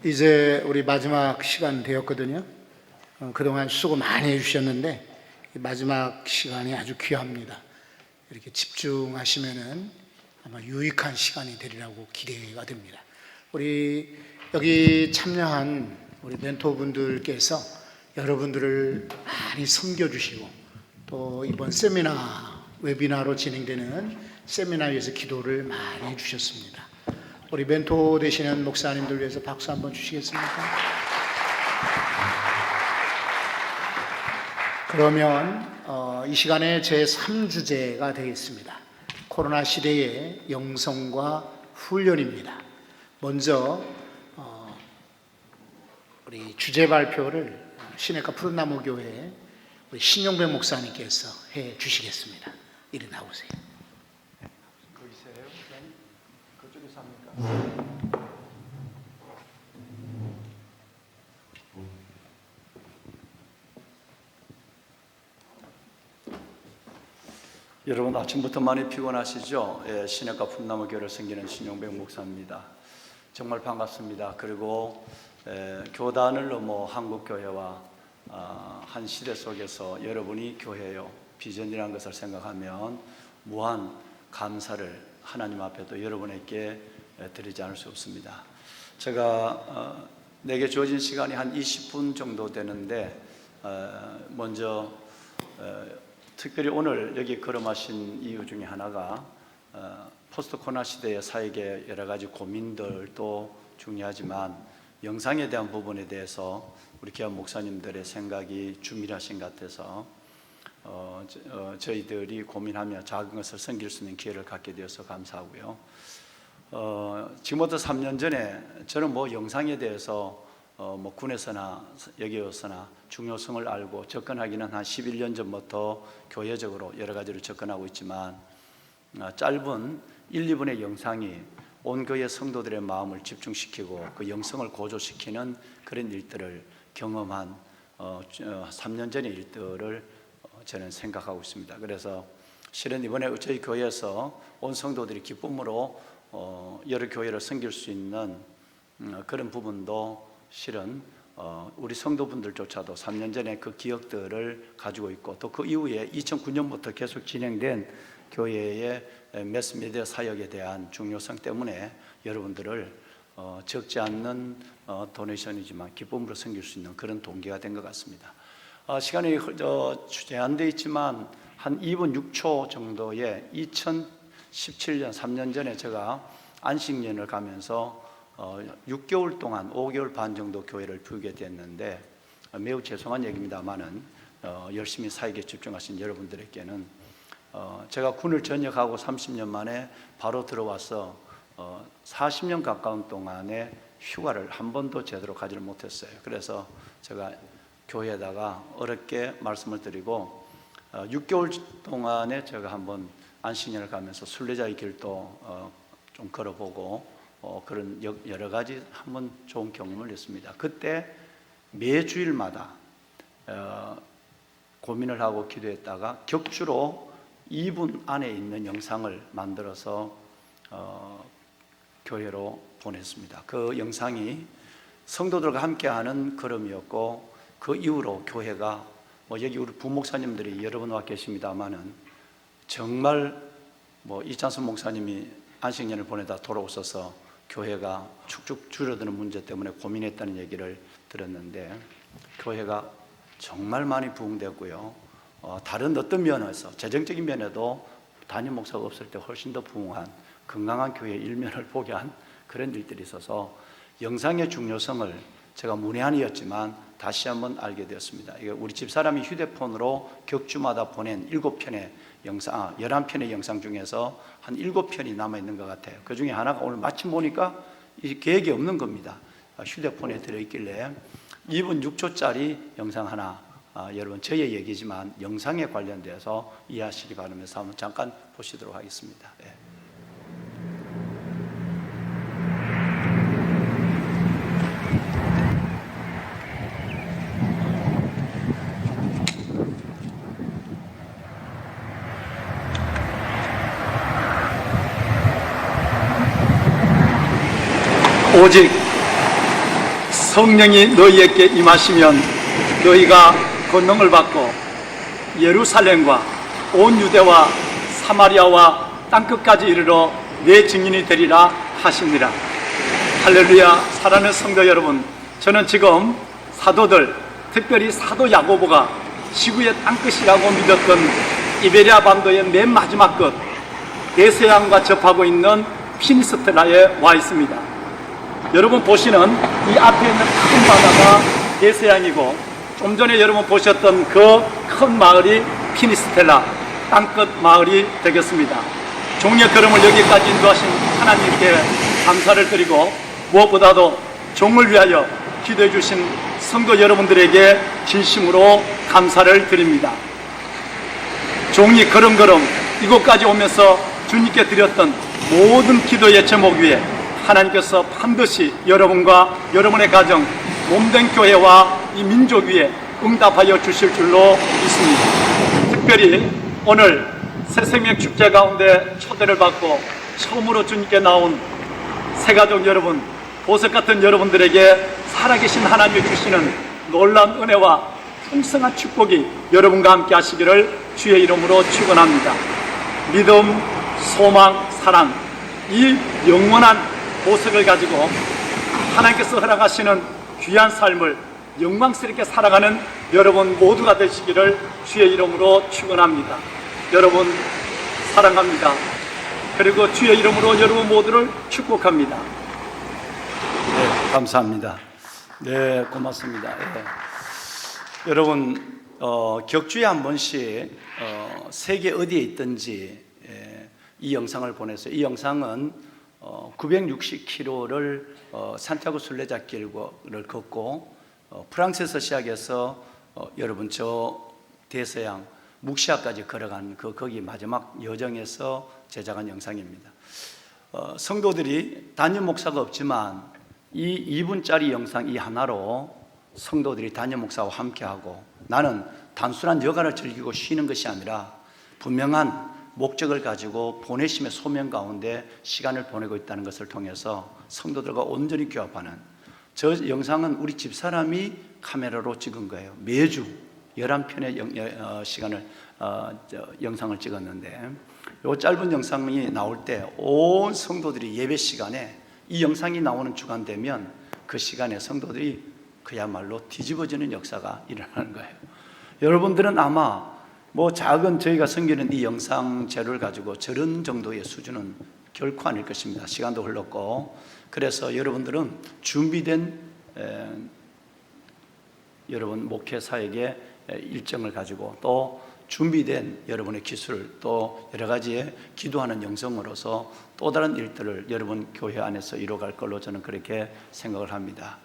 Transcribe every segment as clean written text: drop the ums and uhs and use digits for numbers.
이제 우리 마지막 시간 되었거든요. 그동안 수고 많이 해주셨는데 마지막 시간이 아주 귀합니다. 이렇게 집중하시면은 아마 유익한 시간이 되리라고 기대가 됩니다. 우리 여기 참여한 우리 멘토분들께서 여러분들을 많이 섬겨주시고 또 이번 세미나 웨비나로 진행되는 세미나에서 기도를 많이 해주셨습니다. 우리 멘토 되시는 목사님들 위해서 박수 한번 주시겠습니까? 그러면 이 시간에 제 3주제가 되겠습니다. 코로나 시대의 영성과 훈련입니다. 먼저 우리 주제 발표를 시내가 푸른나무 교회 우리 신용배 목사님께서 해 주시겠습니다. 이리 나오세요. 거기세요? 그쪽에서 합니까? 여러분 아침부터 많이 피곤하시죠? 시내가 푸른나무 교회를 섬기는 신용백 목사입니다. 정말 반갑습니다. 그리고 교단을 넘어 한국교회와 한 시대 속에서 여러분이 교회요 비전이라는 것을 생각하면 무한 감사를 하나님 앞에 또 여러분에게 드리지 않을 수 없습니다. 제가 내게 주어진 시간이 한 20분 정도 되는데 먼저 특별히 오늘 여기 걸음하신 이유 중에 하나가 포스트 코로나 시대의 사회계 여러 가지 고민들도 중요하지만 영상에 대한 부분에 대해서 우리 교회 목사님들의 생각이 주밀하신 것 같아서 저희들이 고민하며 작은 것을 섬길 수 있는 기회를 갖게 되어서 감사하고요. 지금부터 3년 전에 저는 영상에 대해서 군에서나 여기서나 중요성을 알고 접근하기는 한 11년 전부터 교회적으로 여러 가지로 접근하고 있지만 짧은 1, 2분의 영상이 온 교회 성도들의 마음을 집중시키고 그 영성을 고조시키는 그런 일들을 경험한 3년 전의 일들을 저는 생각하고 있습니다. 그래서 실은 이번에 저희 교회에서 온 성도들이 기쁨으로 여러 교회를 섬길 수 있는 그런 부분도 실은 우리 성도분들조차도 3년 전에 그 기억들을 가지고 있고 또 그 이후에 2009년부터 계속 진행된 교회의 매스미디어 사역에 대한 중요성 때문에 여러분들을 적지 않는 도네이션이지만 기쁨으로 섬길 수 있는 그런 동기가 된 것 같습니다. 시간이 제한되어 있지만 한 2분 6초 정도의 2017년 3년 전에 제가 안식년을 가면서 6개월 동안 5개월 반 정도 교회를 비우게 됐는데 매우 죄송한 얘기입니다만은 열심히 사역에 집중하신 여러분들에게는 제가 군을 전역하고 30년 만에 바로 들어와서 40년 가까운 동안의 휴가를 한 번도 제대로 가지를 못했어요. 그래서 제가 교회에다가 어렵게 말씀을 드리고 6개월 동안에 제가 한번 안식년을 가면서 순례자의 길도 좀 걸어보고 그런 여러 가지 한번 좋은 경험을 했습니다. 그때 매주일마다 고민을 하고 기도했다가 격주로 2분 안에 있는 영상을 만들어서 교회로 보냈습니다. 그 영상이 성도들과 함께하는 걸음이었고 그 이후로 교회가 여기 우리 부목사님들이 여러 분 와 계십니다만은 정말 이찬수 목사님이 안식년을 보내다 돌아오셔서 교회가 축축 줄어드는 문제 때문에 고민했다는 얘기를 들었는데 교회가 정말 많이 부흥되고요. 다른 어떤 면에서 재정적인 면에도 담임 목사가 없을 때 훨씬 더 부흥한 건강한 교회 일면을 보게 한 그런 일들이 있어서 영상의 중요성을 제가 문외한이었지만 다시 한번 알게 되었습니다. 우리 집사람이 휴대폰으로 격주마다 보낸 7편의 영상, 11편의 영상 중에서 한 7편이 남아있는 것 같아요. 그 중에 하나가 오늘 마침 보니까 이 계획이 없는 겁니다. 휴대폰에 들어있길래 2분 6초짜리 영상 하나, 여러분 저의 얘기지만 영상에 관련돼서 이해하시기 바라면서 한번 잠깐 보시도록 하겠습니다. 네. 오직 성령이 너희에게 임하시면 너희가 권능을 받고 예루살렘과 온 유대와 사마리아와 땅끝까지 이르러 내 증인이 되리라 하시니라. 할렐루야. 사랑하는 성도 여러분, 저는 지금 사도들, 특별히 사도 야고보가 지구의 땅끝이라고 믿었던 이베리아 반도의 맨 마지막 끝 대서양과 접하고 있는 피니스텔라에 와 있습니다. 여러분 보시는 이 앞에 있는 큰 바다가 대서양이고, 좀 전에 여러분 보셨던 그 큰 마을이 피니스텔라, 땅끝 마을이 되겠습니다. 종의 걸음을 여기까지 인도하신 하나님께 감사를 드리고, 무엇보다도 종을 위하여 기도해 주신 성도 여러분들에게 진심으로 감사를 드립니다. 종이 걸음걸음 이곳까지 오면서 주님께 드렸던 모든 기도의 제목 위에 하나님께서 반드시 여러분과 여러분의 가정, 몸된 교회와 이 민족 위에 응답하여 주실 줄로 믿습니다. 특별히 오늘 새생명 축제 가운데 초대를 받고 처음으로 주님께 나온 새가족 여러분, 보석 같은 여러분들에게 살아계신 하나님이 주시는 놀라운 은혜와 풍성한 축복이 여러분과 함께 하시기를 주의 이름으로 축원합니다. 믿음, 소망, 사랑, 이 영원한 보석을 가지고 하나님께서 허락하시는 귀한 삶을 영광스럽게 살아가는 여러분 모두가 되시기를 주의 이름으로 축원합니다. 여러분 사랑합니다. 그리고 주의 이름으로 여러분 모두를 축복합니다. 네, 감사합니다. 네, 고맙습니다. 네. 여러분 격주에 한 번씩 세계 어디에 있든지 이 영상을 보내서, 이 영상은 960km를 산티아고 순례자길을 걷고 프랑스에서 시작해서 여러분 저 대서양 묵시아까지 걸어간 거기 마지막 여정에서 제작한 영상입니다. 성도들이 담임 목사가 없지만 이 2분짜리 영상 이 하나로 성도들이 담임 목사와 함께하고, 나는 단순한 여가를 즐기고 쉬는 것이 아니라 분명한 목적을 가지고 보내심의 소명 가운데 시간을 보내고 있다는 것을 통해서 성도들과 온전히 교합하는, 저 영상은 우리 집사람이 카메라로 찍은 거예요. 매주 11편의 영상을 찍었는데, 이 짧은 영상이 나올 때 온 성도들이 예배 시간에 이 영상이 나오는 주간 되면 그 시간에 성도들이 그야말로 뒤집어지는 역사가 일어나는 거예요. 여러분들은 아마 작은 저희가 섬기는 이 영상 재료를 가지고 저런 정도의 수준은 결코 아닐 것입니다. 시간도 흘렀고, 그래서 여러분들은 준비된 여러분 목회사에게 일정을 가지고, 또 준비된 여러분의 기술, 또 여러 가지의 기도하는 영성으로서 또 다른 일들을 여러분 교회 안에서 이루어갈 걸로 저는 그렇게 생각을 합니다.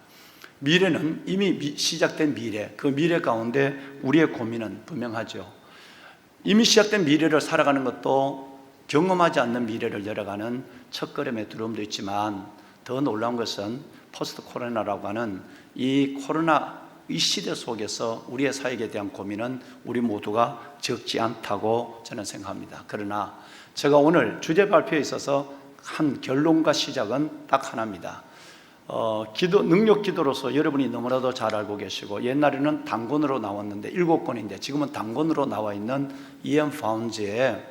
미래는 이미 시작된 미래, 그 미래 가운데 우리의 고민은 분명하죠. 이미 시작된 미래를 살아가는 것도 경험하지 않는 미래를 열어가는 첫걸음의 두려움도 있지만, 더 놀라운 것은 포스트 코로나라고 하는 이 코로나 이 시대 속에서 우리의 사역에 대한 고민은 우리 모두가 적지 않다고 저는 생각합니다. 그러나 제가 오늘 주제 발표에 있어서 한 결론과 시작은 딱 하나입니다. 능력 기도로서 여러분이 너무나도 잘 알고 계시고, 옛날에는 단권으로 나왔는데 7권인데 지금은 단권으로 나와 있는 이엠 파운즈의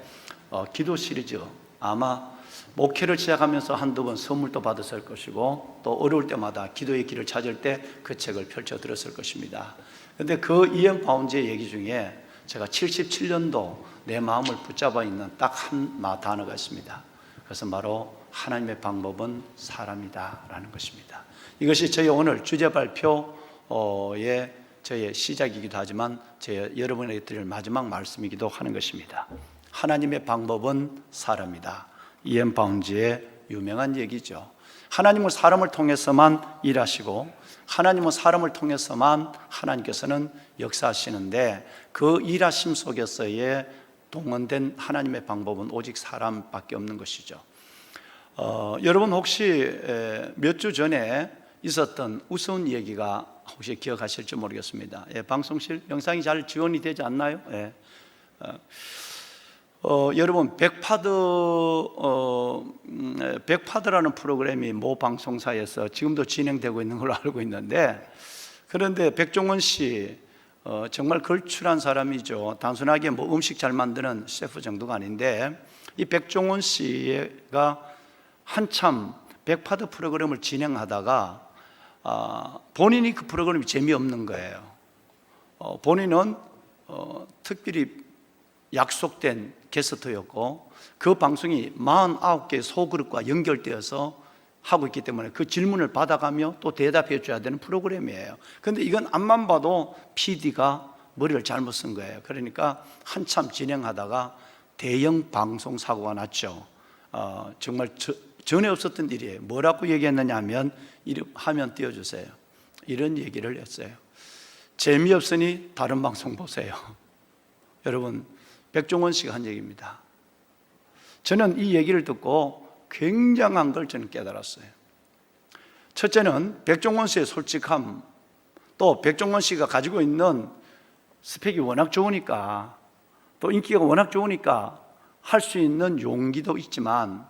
기도 시리즈, 아마 목회를 시작하면서 한두 번 선물도 받았을 것이고, 또 어려울 때마다 기도의 길을 찾을 때 그 책을 펼쳐 들었을 것입니다. 그런데 그 이엠 파운즈의 얘기 중에 제가 77년도 내 마음을 붙잡아 있는 딱 한 단어가 있습니다. 그것은 바로 하나님의 방법은 사람이다 라는 것입니다. 이것이 저희 오늘 주제 발표의 저의 시작이기도 하지만 여러분에게 드릴 마지막 말씀이기도 하는 것입니다. 하나님의 방법은 사람이다. 이엠 파운즈의 유명한 얘기죠. 하나님은 사람을 통해서만 일하시고, 하나님은 사람을 통해서만 하나님께서는 역사하시는데, 그 일하심 속에서의 동원된 하나님의 방법은 오직 사람밖에 없는 것이죠. 여러분 혹시 몇 주 전에 있었던 우스운 얘기가 혹시 기억하실지 모르겠습니다. 방송실 영상이 잘 지원이 되지 않나요? 여러분 백파드라는 프로그램이 모 방송사에서 지금도 진행되고 있는 걸로 알고 있는데, 그런데 백종원 씨 정말 걸출한 사람이죠. 단순하게 뭐 음식 잘 만드는 셰프 정도가 아닌데, 이 백종원 씨가 한참 백파드 프로그램을 진행하다가 본인이 그 프로그램이 재미없는 거예요. 본인은 특별히 약속된 게스트였고 그 방송이 49개의 소그룹과 연결되어서 하고 있기 때문에 그 질문을 받아가며 또 대답해 줘야 되는 프로그램이에요. 그런데 이건 앞만 봐도 PD가 머리를 잘못 쓴 거예요. 그러니까 한참 진행하다가 대형 방송 사고가 났죠. 정말 전에 없었던 일이에요. 뭐라고 얘기했느냐 하면, 화면 띄워주세요. 이런 얘기를 했어요. 재미없으니 다른 방송 보세요. 여러분, 백종원 씨가 한 얘기입니다. 저는 이 얘기를 듣고 굉장한 걸 저는 깨달았어요. 첫째는 백종원 씨의 솔직함, 또 백종원 씨가 가지고 있는 스펙이 워낙 좋으니까, 또 인기가 워낙 좋으니까 할 수 있는 용기도 있지만,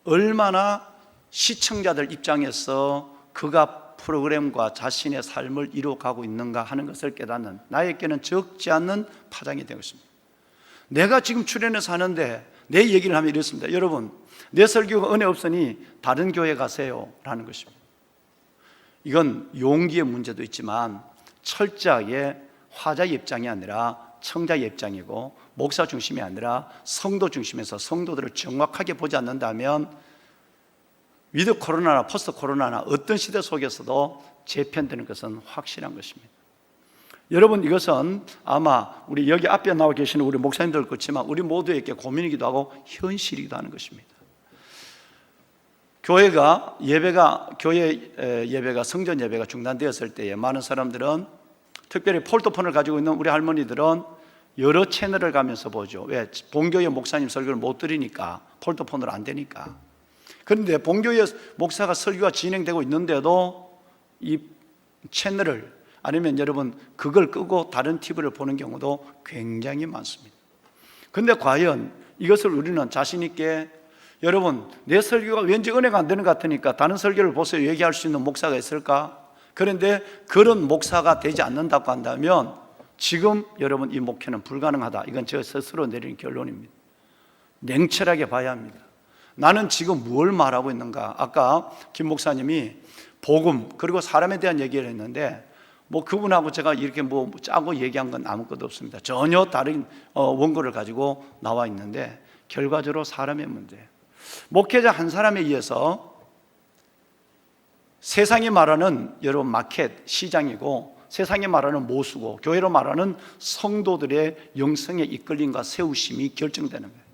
얼마나 시청자들 입장에서 그가 프로그램과 자신의 삶을 이루어가고 있는가 하는 것을 깨닫는, 나에게는 적지 않는 파장이 되고 있습니다. 내가 지금 출연해서 하는데 내 얘기를 하면 이렇습니다. 여러분, 내 설교가 은혜 없으니 다른 교회 가세요 라는 것입니다. 이건 용기의 문제도 있지만 철저하게 화자의 입장이 아니라 청자의 입장이고, 목사 중심이 아니라 성도 중심에서 성도들을 정확하게 보지 않는다면 위드 코로나나 포스트 코로나나 어떤 시대 속에서도 재편되는 것은 확실한 것입니다. 여러분, 이것은 아마 우리 여기 앞에 나와 계시는 우리 목사님들 그렇지만 우리 모두에게 고민이기도 하고 현실이기도 하는 것입니다. 교회 예배가 성전 예배가 중단되었을 때에 많은 사람들은, 특별히 폴더폰을 가지고 있는 우리 할머니들은 여러 채널을 가면서 보죠. 왜? 본교회 목사님 설교를 못 들으니까, 폴더폰으로 안 되니까. 그런데 본교회 목사가 설교가 진행되고 있는데도 이 채널을, 아니면 여러분 그걸 끄고 다른 TV를 보는 경우도 굉장히 많습니다. 그런데 과연 이것을 우리는 자신 있게, 여러분 내 설교가 왠지 은혜가 안 되는 것 같으니까 다른 설교를 보세요 얘기할 수 있는 목사가 있을까? 그런데 그런 목사가 되지 않는다고 한다면 지금 여러분 이 목회는 불가능하다. 이건 제가 스스로 내리는 결론입니다. 냉철하게 봐야 합니다. 나는 지금 뭘 말하고 있는가? 아까 김 목사님이 복음 그리고 사람에 대한 얘기를 했는데, 뭐 그분하고 제가 이렇게 뭐 짜고 얘기한 건 아무것도 없습니다. 전혀 다른 원고를 가지고 나와 있는데, 결과적으로 사람의 문제, 목회자 한 사람에 의해서 세상이 말하는 여러분 마켓, 시장이고, 세상이 말하는 모수고, 교회로 말하는 성도들의 영성의 이끌림과 세우심이 결정되는 거예요.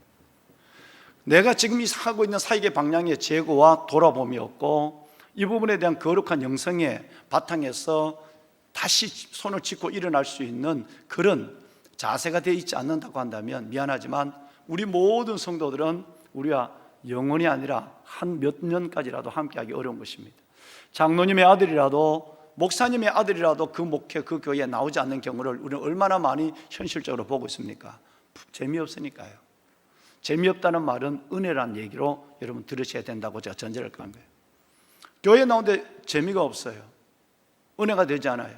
내가 지금 하고 있는 사역의 방향의 재고와 돌아봄이 없고, 이 부분에 대한 거룩한 영성의 바탕에서 다시 손을 짚고 일어날 수 있는 그런 자세가 되어 있지 않는다고 한다면, 미안하지만 우리 모든 성도들은 우리가 영원히 아니라 한 몇 년까지라도 함께하기 어려운 것입니다. 장로님의 아들이라도, 목사님의 아들이라도 그 목회, 그 교회에 나오지 않는 경우를 우리는 얼마나 많이 현실적으로 보고 있습니까? 재미없으니까요. 재미없다는 말은 은혜란 얘기로 여러분 들으셔야 된다고 제가 전제를 깐 거예요. 교회에 나오는데 재미가 없어요. 은혜가 되지 않아요.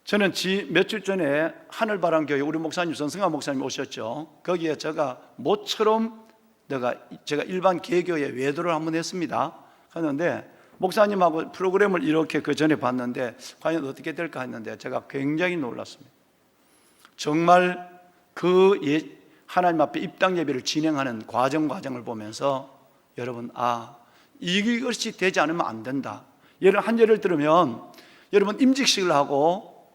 저는 며칠 전에 하늘바람교회 우리 목사님 전승환 목사님 오셨죠. 거기에 제가 모처럼 제가 일반 개교회 외도를 한번 했습니다. 하는데 목사님하고 프로그램을 이렇게 그 전에 봤는데 과연 어떻게 될까 했는데 제가 굉장히 놀랐습니다. 정말 하나님 앞에 입당 예배를 진행하는 과정을 보면서 여러분, 이것이 되지 않으면 안 된다. 예를 들면 여러분 임직식을 하고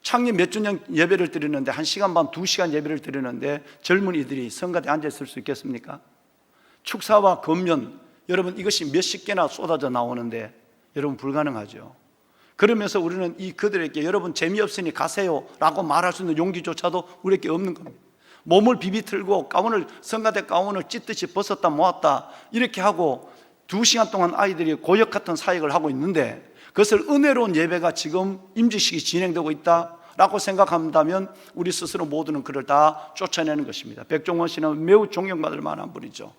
창립 몇 주년 예배를 드리는데 1시간 반, 2시간 예배를 드리는데 젊은이들이 성가대에 앉아 있을 수 있겠습니까? 축사와 금연, 여러분 이것이 몇십 개나 쏟아져 나오는데 여러분 불가능하죠. 그러면서 우리는 그들에게 여러분 재미없으니 가세요 라고 말할 수 있는 용기조차도 우리에게 없는 겁니다. 몸을 비비틀고 성가대 가운을 찢듯이 벗었다 모았다 이렇게 하고 2시간 동안 아이들이 고역 같은 사역을 하고 있는데, 그것을 은혜로운 예배가 지금 임직식이 진행되고 있다 라고 생각한다면 우리 스스로 모두는 그를 다 쫓아내는 것입니다. 백종원 씨는 매우 존경받을 만한 분이죠.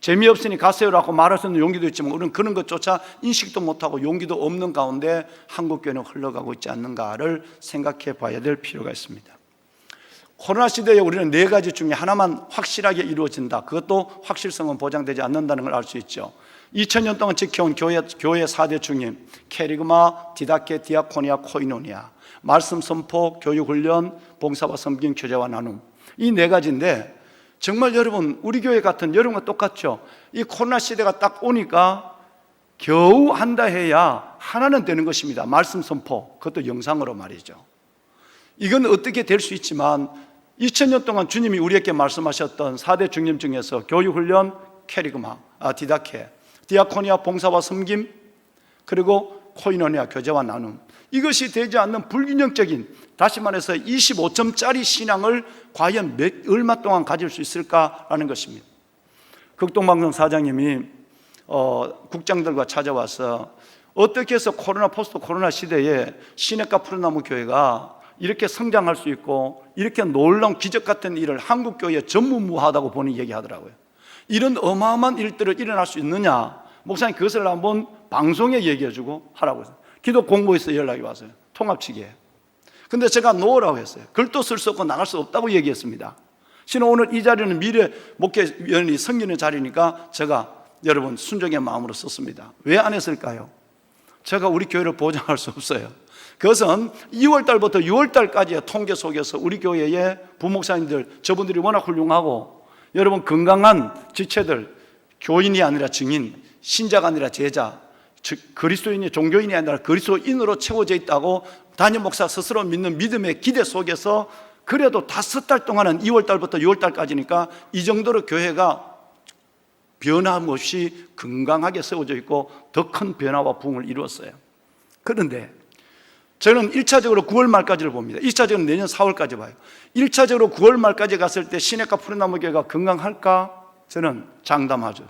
재미없으니 가세요라고 말할 수 있는 용기도 있지만 우리는 그런 것조차 인식도 못하고 용기도 없는 가운데 한국교회는 흘러가고 있지 않는가를 생각해 봐야 될 필요가 있습니다. 코로나 시대에 우리는 네 가지 중에 하나만 확실하게 이루어진다. 그것도 확실성은 보장되지 않는다는 걸 알 수 있죠. 2000년 동안 지켜온 교회 4대 중임, 캐리그마, 디다케, 디아코니아, 코이노니아, 말씀 선포, 교육 훈련, 봉사와 섬김, 교제와 나눔. 이 네 가지인데 정말 여러분, 우리 교회 같은 여러분과 똑같죠. 이 코로나 시대가 딱 오니까 겨우 한다 해야 하나는 되는 것입니다. 말씀 선포, 그것도 영상으로 말이죠. 이건 어떻게 될 수 있지만 2000년 동안 주님이 우리에게 말씀하셨던 4대 중임 중에서 교육훈련, 캐리그마, 디다케, 디아코니아, 봉사와 섬김, 그리고 코이노니아, 교제와 나눔, 이것이 되지 않는 불균형적인, 다시 말해서 25점짜리 신앙을 과연 얼마 동안 가질 수 있을까라는 것입니다. 극동방송 사장님이 국장들과 찾아와서 어떻게 해서 코로나 포스트 코로나 시대에 시내가 푸른나무 교회가 이렇게 성장할 수 있고 이렇게 놀라운 기적 같은 일을 한국교회에 전무후무하다고 본인이 얘기하더라고요. 이런 어마어마한 일들을 일어날 수 있느냐, 목사님 그것을 한번 방송에 얘기해주고 하라고 했어요. 기도 공부에서 연락이 왔어요. 통합치기에. 근데 제가 놓으라고 했어요. 글도 쓸 수 없고 나갈 수 없다고 얘기했습니다. 신은 오늘 이 자리는 미래 목회위원이 섬기는 자리니까 제가 여러분 순종의 마음으로 썼습니다. 왜 안 했을까요? 제가 우리 교회를 보장할 수 없어요. 그것은 2월달부터 6월달까지의 통계 속에서 우리 교회의 부목사님들, 저분들이 워낙 훌륭하고 여러분 건강한 지체들, 교인이 아니라 증인, 신자가 아니라 제자, 즉 그리스도인이 종교인이 아니라 그리스도인으로 채워져 있다고 담임 목사 스스로 믿는 믿음의 기대 속에서 그래도 5달 동안은 2월달부터 6월달까지니까 이 정도로 교회가 변함없이 건강하게 세워져 있고 더 큰 변화와 부흥을 이루었어요. 그런데 저는 1차적으로 9월 말까지를 봅니다. 2차적으로 내년 4월까지 봐요. 1차적으로 9월 말까지 갔을 때 시내가 푸른나무 교회가 건강할까? 저는 장담하죠.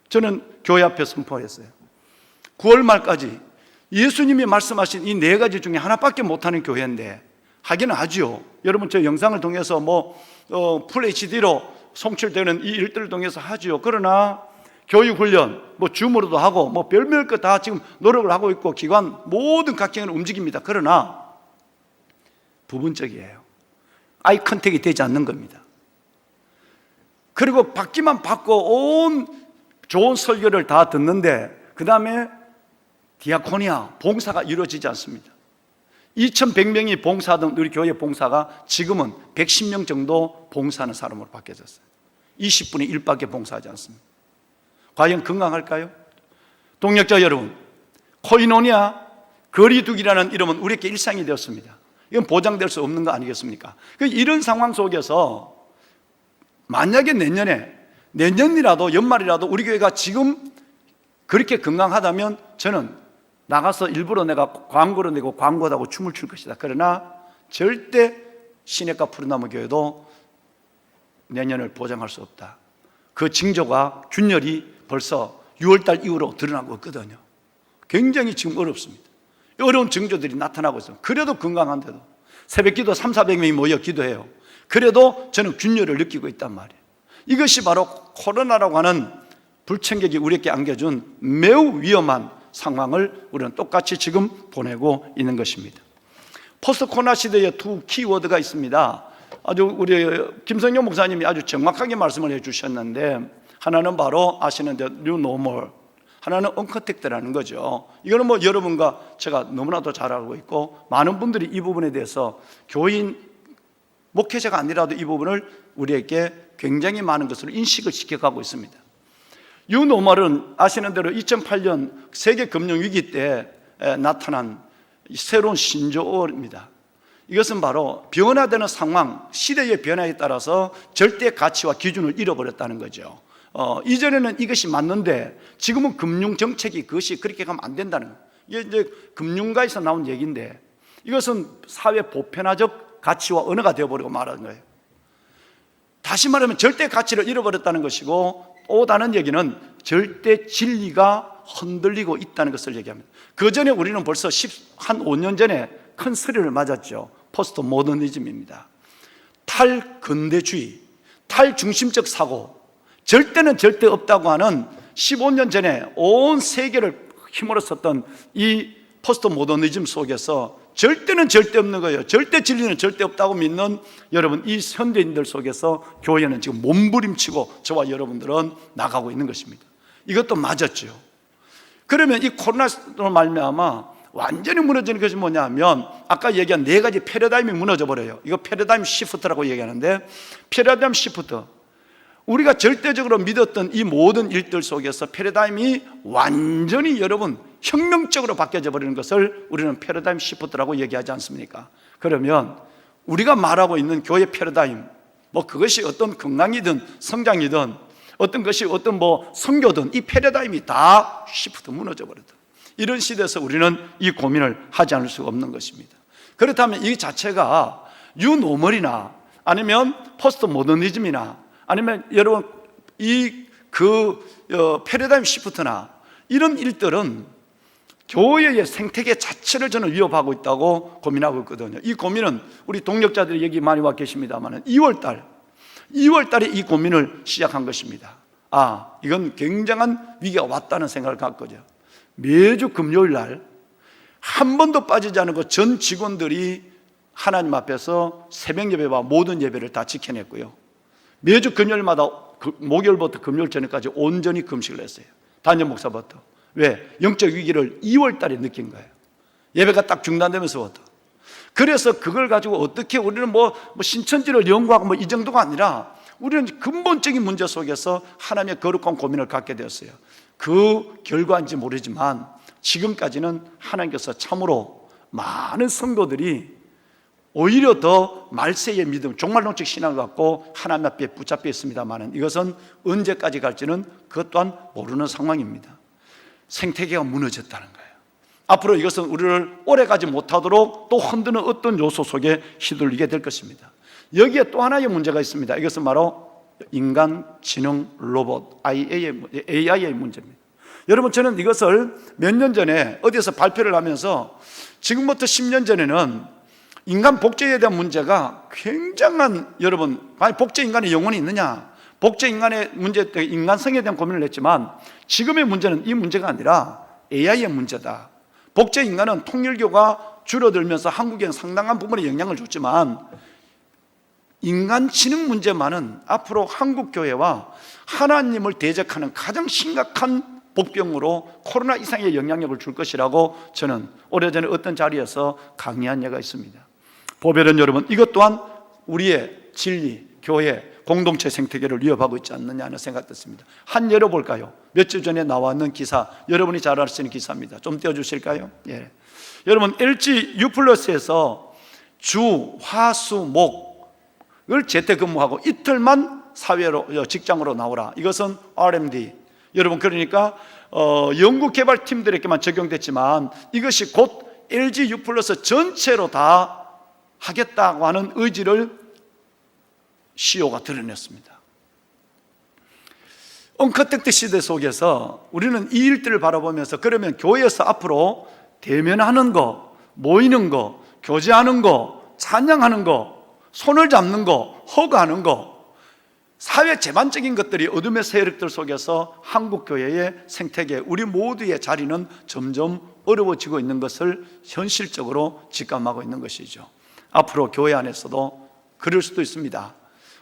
저는 교회 앞에 선포했어요. 9월 말까지 예수님이 말씀하신 이 네 가지 중에 하나밖에 못하는 교회인데 하기는 하죠. 여러분 저 영상을 통해서 풀 HD로 송출되는 이 일들을 통해서 하죠. 그러나 교육훈련, 줌으로도 하고, 별별 거 다 지금 노력을 하고 있고, 기관, 모든 각경은 움직입니다. 그러나, 부분적이에요. 아이 컨택이 되지 않는 겁니다. 그리고 받기만 받고 온 좋은 설교를 다 듣는데, 그 다음에 디아코니아, 봉사가 이루어지지 않습니다. 2100명이 봉사하던 우리 교회 봉사가 지금은 110명 정도 봉사하는 사람으로 바뀌어졌어요. 20분의 1밖에 봉사하지 않습니다. 과연 건강할까요? 동역자 여러분, 코이노니아, 거리두기라는 이름은 우리에게 일상이 되었습니다. 이건 보장될 수 없는 거 아니겠습니까? 이런 상황 속에서 만약에 내년이라도 연말이라도 우리 교회가 지금 그렇게 건강하다면 저는 나가서 일부러 내가 광고를 내고 광고하고 춤을 출 것이다. 그러나 절대 시내가 푸른나무 교회도 내년을 보장할 수 없다. 그 징조가 균열이 벌써 6월달 이후로 드러나고 있거든요. 굉장히 지금 어렵습니다. 어려운 징조들이 나타나고 있어요. 그래도 건강한데도 새벽기도 300~400명이 모여 기도해요. 그래도 저는 균열을 느끼고 있단 말이에요. 이것이 바로 코로나라고 하는 불청객이 우리에게 안겨준 매우 위험한 상황을 우리는 똑같이 지금 보내고 있는 것입니다. 포스트 코로나 시대에 두 키워드가 있습니다. 아주 우리 김성용 목사님이 아주 정확하게 말씀을 해주셨는데, 하나는 바로 아시는 대로 뉴 노멀, 하나는 언컨택트라는 거죠. 이거는 여러분과 제가 너무나도 잘 알고 있고 많은 분들이 이 부분에 대해서 교인, 목회자가 아니라도 이 부분을 우리에게 굉장히 많은 것으로 인식을 시켜가고 있습니다. 뉴 노멀은 아시는 대로 2008년 세계 금융위기 때 나타난 새로운 신조어입니다. 이것은 바로 변화되는 상황, 시대의 변화에 따라서 절대 가치와 기준을 잃어버렸다는 거죠. 이전에는 이것이 맞는데 지금은 금융정책이 그것이 그렇게 가면 안 된다는 거예요. 이게 이제 금융가에서 나온 얘기인데 이것은 사회 보편화적 가치와 언어가 되어버리고 말하는 거예요. 다시 말하면 절대 가치를 잃어버렸다는 것이고, 또 다른 얘기는 절대 진리가 흔들리고 있다는 것을 얘기합니다. 그 전에 우리는 벌써 한 5년 전에 큰 스릴을 맞았죠. 포스트 모더니즘입니다. 탈근대주의, 탈중심적 사고, 절대는 절대 없다고 하는 15년 전에 온 세계를 휘몰았었던 이 포스트 모더니즘 속에서 절대는 절대 없는 거예요. 절대 진리는 절대 없다고 믿는 여러분, 이 현대인들 속에서 교회는 지금 몸부림치고 저와 여러분들은 나가고 있는 것입니다. 이것도 맞았죠. 그러면 이 코로나로 말미암아 완전히 무너지는 것이 뭐냐면, 아까 얘기한 네 가지 패러다임이 무너져 버려요. 이거 패러다임 시프트라고 얘기하는데, 패러다임 시프트, 우리가 절대적으로 믿었던 이 모든 일들 속에서 패러다임이 완전히 여러분 혁명적으로 바뀌어져 버리는 것을 우리는 패러다임 시프트라고 얘기하지 않습니까? 그러면 우리가 말하고 있는 교회 패러다임, 뭐 그것이 어떤 건강이든 성장이든 어떤 것이 어떤 뭐 선교든, 이 패러다임이 다 시프트 무너져 버렸다. 이런 시대에서 우리는 이 고민을 하지 않을 수가 없는 것입니다. 그렇다면 이 자체가 유노멀이나 아니면 포스트 모더니즘이나 아니면 여러분 패러다임 시프트나 이런 일들은 교회의 생태계 자체를 저는 위협하고 있다고 고민하고 있거든요. 이 고민은 우리 동력자들이 얘기 많이 와 계십니다만 2월 달에 이 고민을 시작한 것입니다. 이건 굉장한 위기가 왔다는 생각을 갖거든요. 매주 금요일 날 한 번도 빠지지 않고 전 직원들이 하나님 앞에서 새벽 예배와 모든 예배를 다 지켜냈고요. 매주 금요일마다 목요일부터 금요일 저녁까지 온전히 금식을 했어요. 담임 목사부터. 왜? 영적 위기를 2월 달에 느낀 거예요. 예배가 딱 중단되면서부터. 그래서 그걸 가지고 어떻게 우리는 뭐 신천지를 연구하고 뭐 이 정도가 아니라 우리는 근본적인 문제 속에서 하나님의 거룩한 고민을 갖게 되었어요. 그 결과인지 모르지만 지금까지는 하나님께서 참으로 많은 성도들이 오히려 더 말세의 믿음, 종말론적 신앙을 갖고 하나님 앞에 붙잡혀 있습니다만 이것은 언제까지 갈지는 그것 또한 모르는 상황입니다. 생태계가 무너졌다는 거예요. 앞으로 이것은 우리를 오래가지 못하도록 또 흔드는 어떤 요소 속에 휘둘리게 될 것입니다. 여기에 또 하나의 문제가 있습니다. 이것은 바로 인간지능 로봇 AI의 문제입니다. 여러분, 저는 이것을 몇 년 전에 어디서 발표를 하면서 지금부터 10년 전에는 인간 복제에 대한 문제가 굉장한, 여러분, 과연 복제 인간의 영혼이 있느냐, 복제 인간의 문제 때 인간성에 대한 고민을 했지만 지금의 문제는 이 문제가 아니라 AI의 문제다. 복제 인간은 통일교가 줄어들면서 한국에는 상당한 부분에 영향을 줬지만 인간 지능 문제만은 앞으로 한국교회와 하나님을 대적하는 가장 심각한 복병으로 코로나 이상의 영향력을 줄 것이라고 저는 오래전에 어떤 자리에서 강의한 예가 있습니다. 보배는 여러분, 이것 또한 우리의 진리, 교회, 공동체 생태계를 위협하고 있지 않느냐 하는 생각됐습니다. 한 예로 볼까요? 몇 주 전에 나왔는 기사, 여러분이 잘 아시는 기사입니다. 좀 띄워주실까요? 예. 여러분, LG U+에서 주, 화, 수, 목을 재택근무하고 이틀만 사회로, 직장으로 나오라. 이것은 RMD. 여러분, 그러니까 연구개발팀들에게만 적용됐지만 이것이 곧 LG U+ 전체로 다 하겠다고 하는 의지를 CEO가 드러냈습니다. 엉커텍트 시대 속에서 우리는 이 일들을 바라보면서 그러면 교회에서 앞으로 대면하는 거, 모이는 거, 교제하는 거, 찬양하는 거, 손을 잡는 거, 허가하는 거, 사회 제반적인 것들이 어둠의 세력들 속에서 한국교회의 생태계, 우리 모두의 자리는 점점 어려워지고 있는 것을 현실적으로 직감하고 있는 것이죠. 앞으로 교회 안에서도 그럴 수도 있습니다.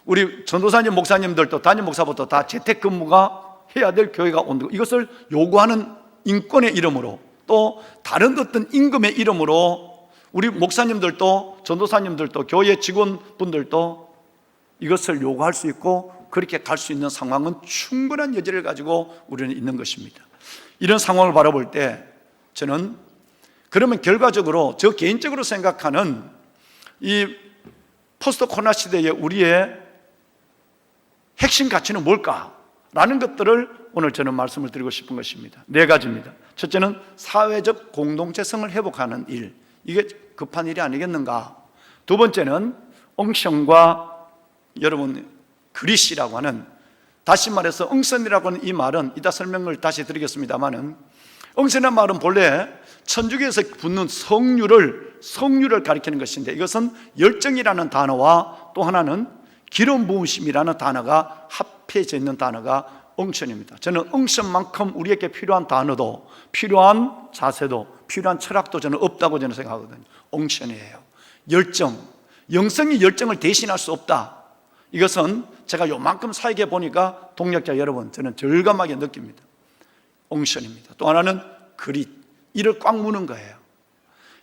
우리 전도사님, 목사님들도 담임 목사부터 다 재택근무가 해야 될 교회가 온다. 이것을 요구하는 인권의 이름으로, 또 다른 어떤 임금의 이름으로 우리 목사님들도 전도사님들도 교회 직원분들도 이것을 요구할 수 있고 그렇게 갈 수 있는 상황은 충분한 여지를 가지고 우리는 있는 것입니다. 이런 상황을 바라볼 때 저는 그러면 결과적으로 저 개인적으로 생각하는 이 포스트 코로나 시대의 우리의 핵심 가치는 뭘까라는 것들을 오늘 저는 말씀을 드리고 싶은 것입니다. 네 가지입니다. 첫째는 사회적 공동체성을 회복하는 일, 이게 급한 일이 아니겠는가. 두 번째는 엉성과 여러분 그리시라고 하는, 다시 말해서 응선이라고 하는 이 말은 이따 설명을 다시 드리겠습니다만은 엉성이라는 말은 본래 천주교에서 붙는 성류를 가리키는 것인데, 이것은 열정이라는 단어와 또 하나는 기름 부으심이라는 단어가 합해져 있는 단어가 엉션입니다. 저는 엉션만큼 우리에게 필요한 단어도, 필요한 자세도, 필요한 철학도 저는 없다고 저는 생각하거든요. 엉션이에요. 열정, 영성이 열정을 대신할 수 없다. 이것은 제가 요만큼 사역해 보니까 동력자 여러분, 저는 절감하게 느낍니다. 엉션입니다. 또 하나는 그릿, 이를 꽉 무는 거예요.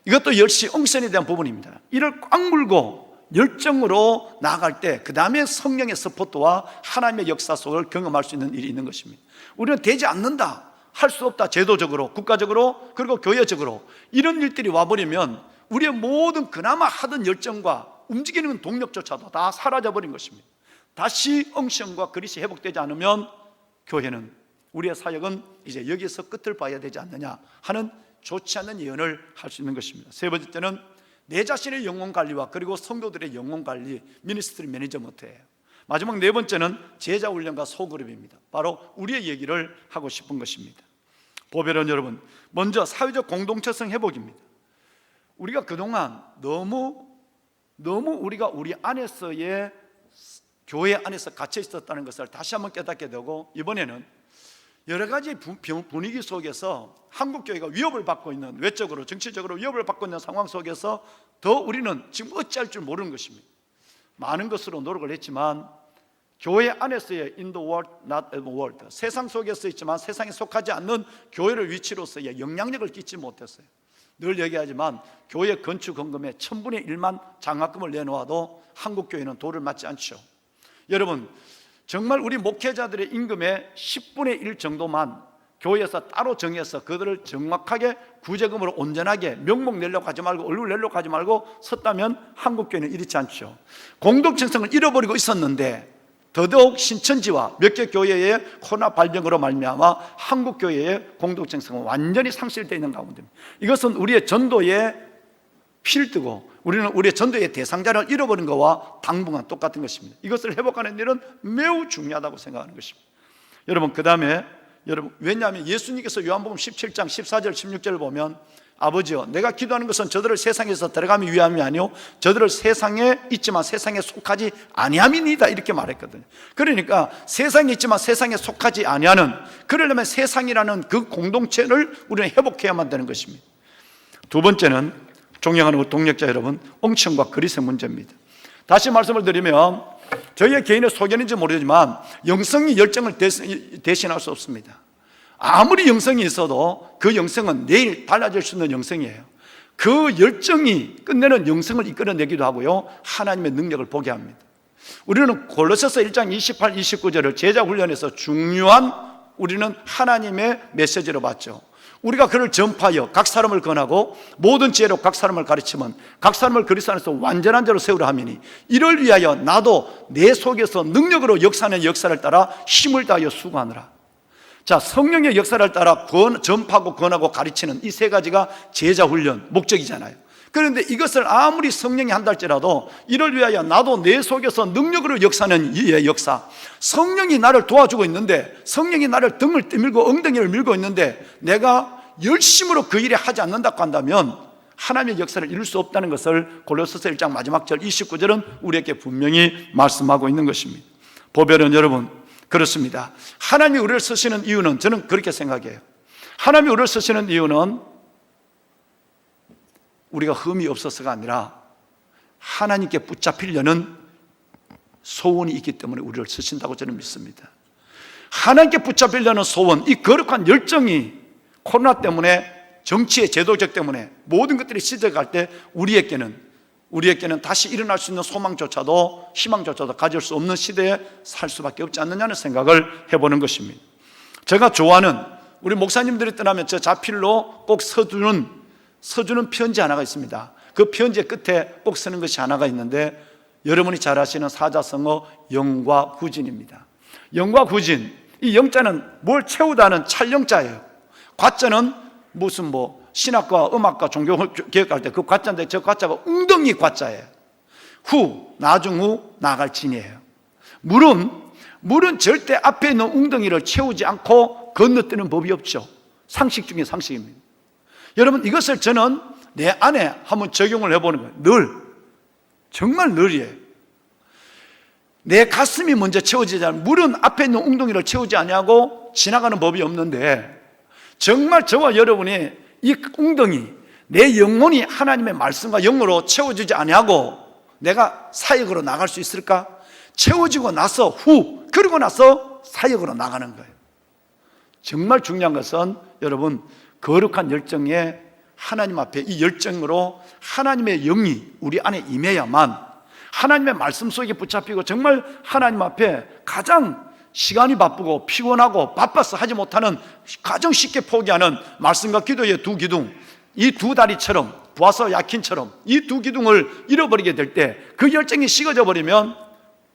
이것도 역시 엉션에 대한 부분입니다. 이를 꽉 물고 열정으로 나아갈 때 그 다음에 성령의 서포트와 하나님의 역사 속을 경험할 수 있는 일이 있는 것입니다. 우리는 되지 않는다, 할 수 없다, 제도적으로, 국가적으로, 그리고 교회적으로 이런 일들이 와버리면 우리의 모든 그나마 하던 열정과 움직이는 동력조차도 다 사라져버린 것입니다. 다시 엉션과 그릿이 회복되지 않으면 교회는, 우리의 사역은 이제 여기서 끝을 봐야 되지 않느냐 하는 좋지 않은 예언을 할 수 있는 것입니다. 세 번째는 내 자신의 영혼 관리와 그리고 성도들의 영혼 관리, 미니스트리 매니저먼트예요. 마지막 네 번째는 제자 훈련과 소그룹입니다. 바로 우리의 얘기를 하고 싶은 것입니다. 보배론 여러분, 먼저 사회적 공동체성 회복입니다. 우리가 그동안 너무 우리가 우리 안에서의 교회 안에서 갇혀 있었다는 것을 다시 한번 깨닫게 되고, 이번에는 여러 가지 분위기 속에서 한국교회가 위협을 받고 있는, 외적으로 정치적으로 위협을 받고 있는 상황 속에서 더 우리는 지금 어찌할 줄 모르는 것입니다. 많은 것으로 노력을 했지만 교회 안에서의 in the world, not of the world, 세상 속에서 있지만 세상에 속하지 않는 교회의 위치로서의 영향력을 끼치지 못했어요. 늘 얘기하지만 교회 건축 헌금의 1000분의 1만 장학금을 내놓아도 한국교회는 도를 맞지 않죠. 여러분, 정말 우리 목회자들의 임금의 10분의 1 정도만 교회에서 따로 정해서 그들을 정확하게 구제금으로 온전하게 명목 내려고 하지 말고, 얼굴 내려고 하지 말고 썼다면 한국교회는 이렇지 않죠. 공동체성을 잃어버리고 있었는데 더더욱 신천지와 몇 개 교회의 코로나 발병으로 말미암아 한국교회의 공동체성은 완전히 상실되어 있는 가운데입니다. 이것은 우리의 전도의 필드고, 우리는 우리의 전도의 대상자를 잃어버린 것과 당분간 똑같은 것입니다. 이것을 회복하는 일은 매우 중요하다고 생각하는 것입니다. 여러분, 그 다음에 왜냐하면 예수님께서 요한복음 17장 14절 16절을 보면, 아버지여, 내가 기도하는 것은 저들을 세상에서 들어가기 위함이 아니요 저들을 세상에 있지만 세상에 속하지 아니함이니이다, 이렇게 말했거든요. 그러니까 세상에 있지만 세상에 속하지 아니하는, 그러려면 세상이라는 그 공동체를 우리는 회복해야만 되는 것입니다. 두 번째는, 존경하는 동력자 여러분, 엉천과 그릿의 문제입니다. 다시 말씀을 드리면, 저희의 개인의 소견인지 모르지만 영성이 열정을 대신할 수 없습니다. 아무리 영성이 있어도 그 영성은 내일 달라질 수 있는 영성이에요. 그 열정이 끝내는 영성을 이끌어내기도 하고요, 하나님의 능력을 보게 합니다. 우리는 골로새서 1장 28, 29절을 제자훈련에서 중요한, 우리는 하나님의 메시지로 봤죠. 우리가 그를 전파하여 각 사람을 권하고 모든 지혜로 각 사람을 가르치면 각 사람을 그리스도 안에서 완전한 자로 세우려 함이니, 이를 위하여 나도 내 속에서 능력으로 역사하는 역사를 따라 힘을 다하여 수고하느라. 자, 성령의 역사를 따라 전파하고 권하고 가르치는 이 세 가지가 제자훈련 목적이잖아요. 그런데 이것을 아무리 성령이 한달지라도 이를 위하여 나도 내 속에서 능력으로 역사하는 이 역사, 성령이 나를 도와주고 있는데, 성령이 나를 등을 밀고 엉덩이를 밀고 있는데 내가 열심으로 그 일에 하지 않는다고 한다면 하나님의 역사를 이룰 수 없다는 것을 골로새서 1장 마지막 절 29절은 우리에게 분명히 말씀하고 있는 것입니다. 보배는 여러분, 그렇습니다. 하나님이 우리를 쓰시는 이유는, 저는 그렇게 생각해요. 하나님이 우리를 쓰시는 이유는 우리가 흠이 없어서가 아니라 하나님께 붙잡히려는 소원이 있기 때문에 우리를 쓰신다고 저는 믿습니다. 하나님께 붙잡히려는 소원, 이 거룩한 열정이 코로나 때문에, 정치의 제도적 때문에 모든 것들이 시들어갈 때 우리에게는 다시 일어날 수 있는 소망조차도, 희망조차도 가질 수 없는 시대에 살 수밖에 없지 않느냐는 생각을 해보는 것입니다. 제가 좋아하는, 우리 목사님들이 떠나면 저 자필로 꼭 서주는 편지 하나가 있습니다. 그 편지의 끝에 꼭 쓰는 것이 하나가 있는데, 여러분이 잘 아시는 사자성어 영과 구진입니다. 영과 구진, 이 영자는 뭘 채우다는 찰영자예요. 과자는 무슨 신학과, 음악과, 종교개혁할 때 그 과자인데, 저 과자가 웅덩이 과자예요. 나중 후 나갈 진이에요. 물은 절대 앞에 있는 웅덩이를 채우지 않고 건너뛰는 법이 없죠. 상식 중에 상식입니다. 여러분, 이것을 저는 내 안에 한번 적용을 해보는 거예요. 늘, 정말 늘이에요. 내 가슴이 먼저 채워지지 않으면, 물은 앞에 있는 웅덩이를 채우지 아니하고 지나가는 법이 없는데, 정말 저와 여러분이 이 웅덩이, 내 영혼이 하나님의 말씀과 영으로 채워지지 아니하고 내가 사역으로 나갈 수 있을까? 채워지고 나서 그리고 나서 사역으로 나가는 거예요. 정말 중요한 것은 여러분, 거룩한 열정에 하나님 앞에 이 열정으로 하나님의 영이 우리 안에 임해야만, 하나님의 말씀 속에 붙잡히고 정말 하나님 앞에 가장 시간이 바쁘고 피곤하고 바빠서 하지 못하는, 가장 쉽게 포기하는 말씀과 기도의 두 기둥, 이 두 다리처럼, 부아서 야킨처럼 이 두 기둥을 잃어버리게 될 때, 그 열정이 식어져 버리면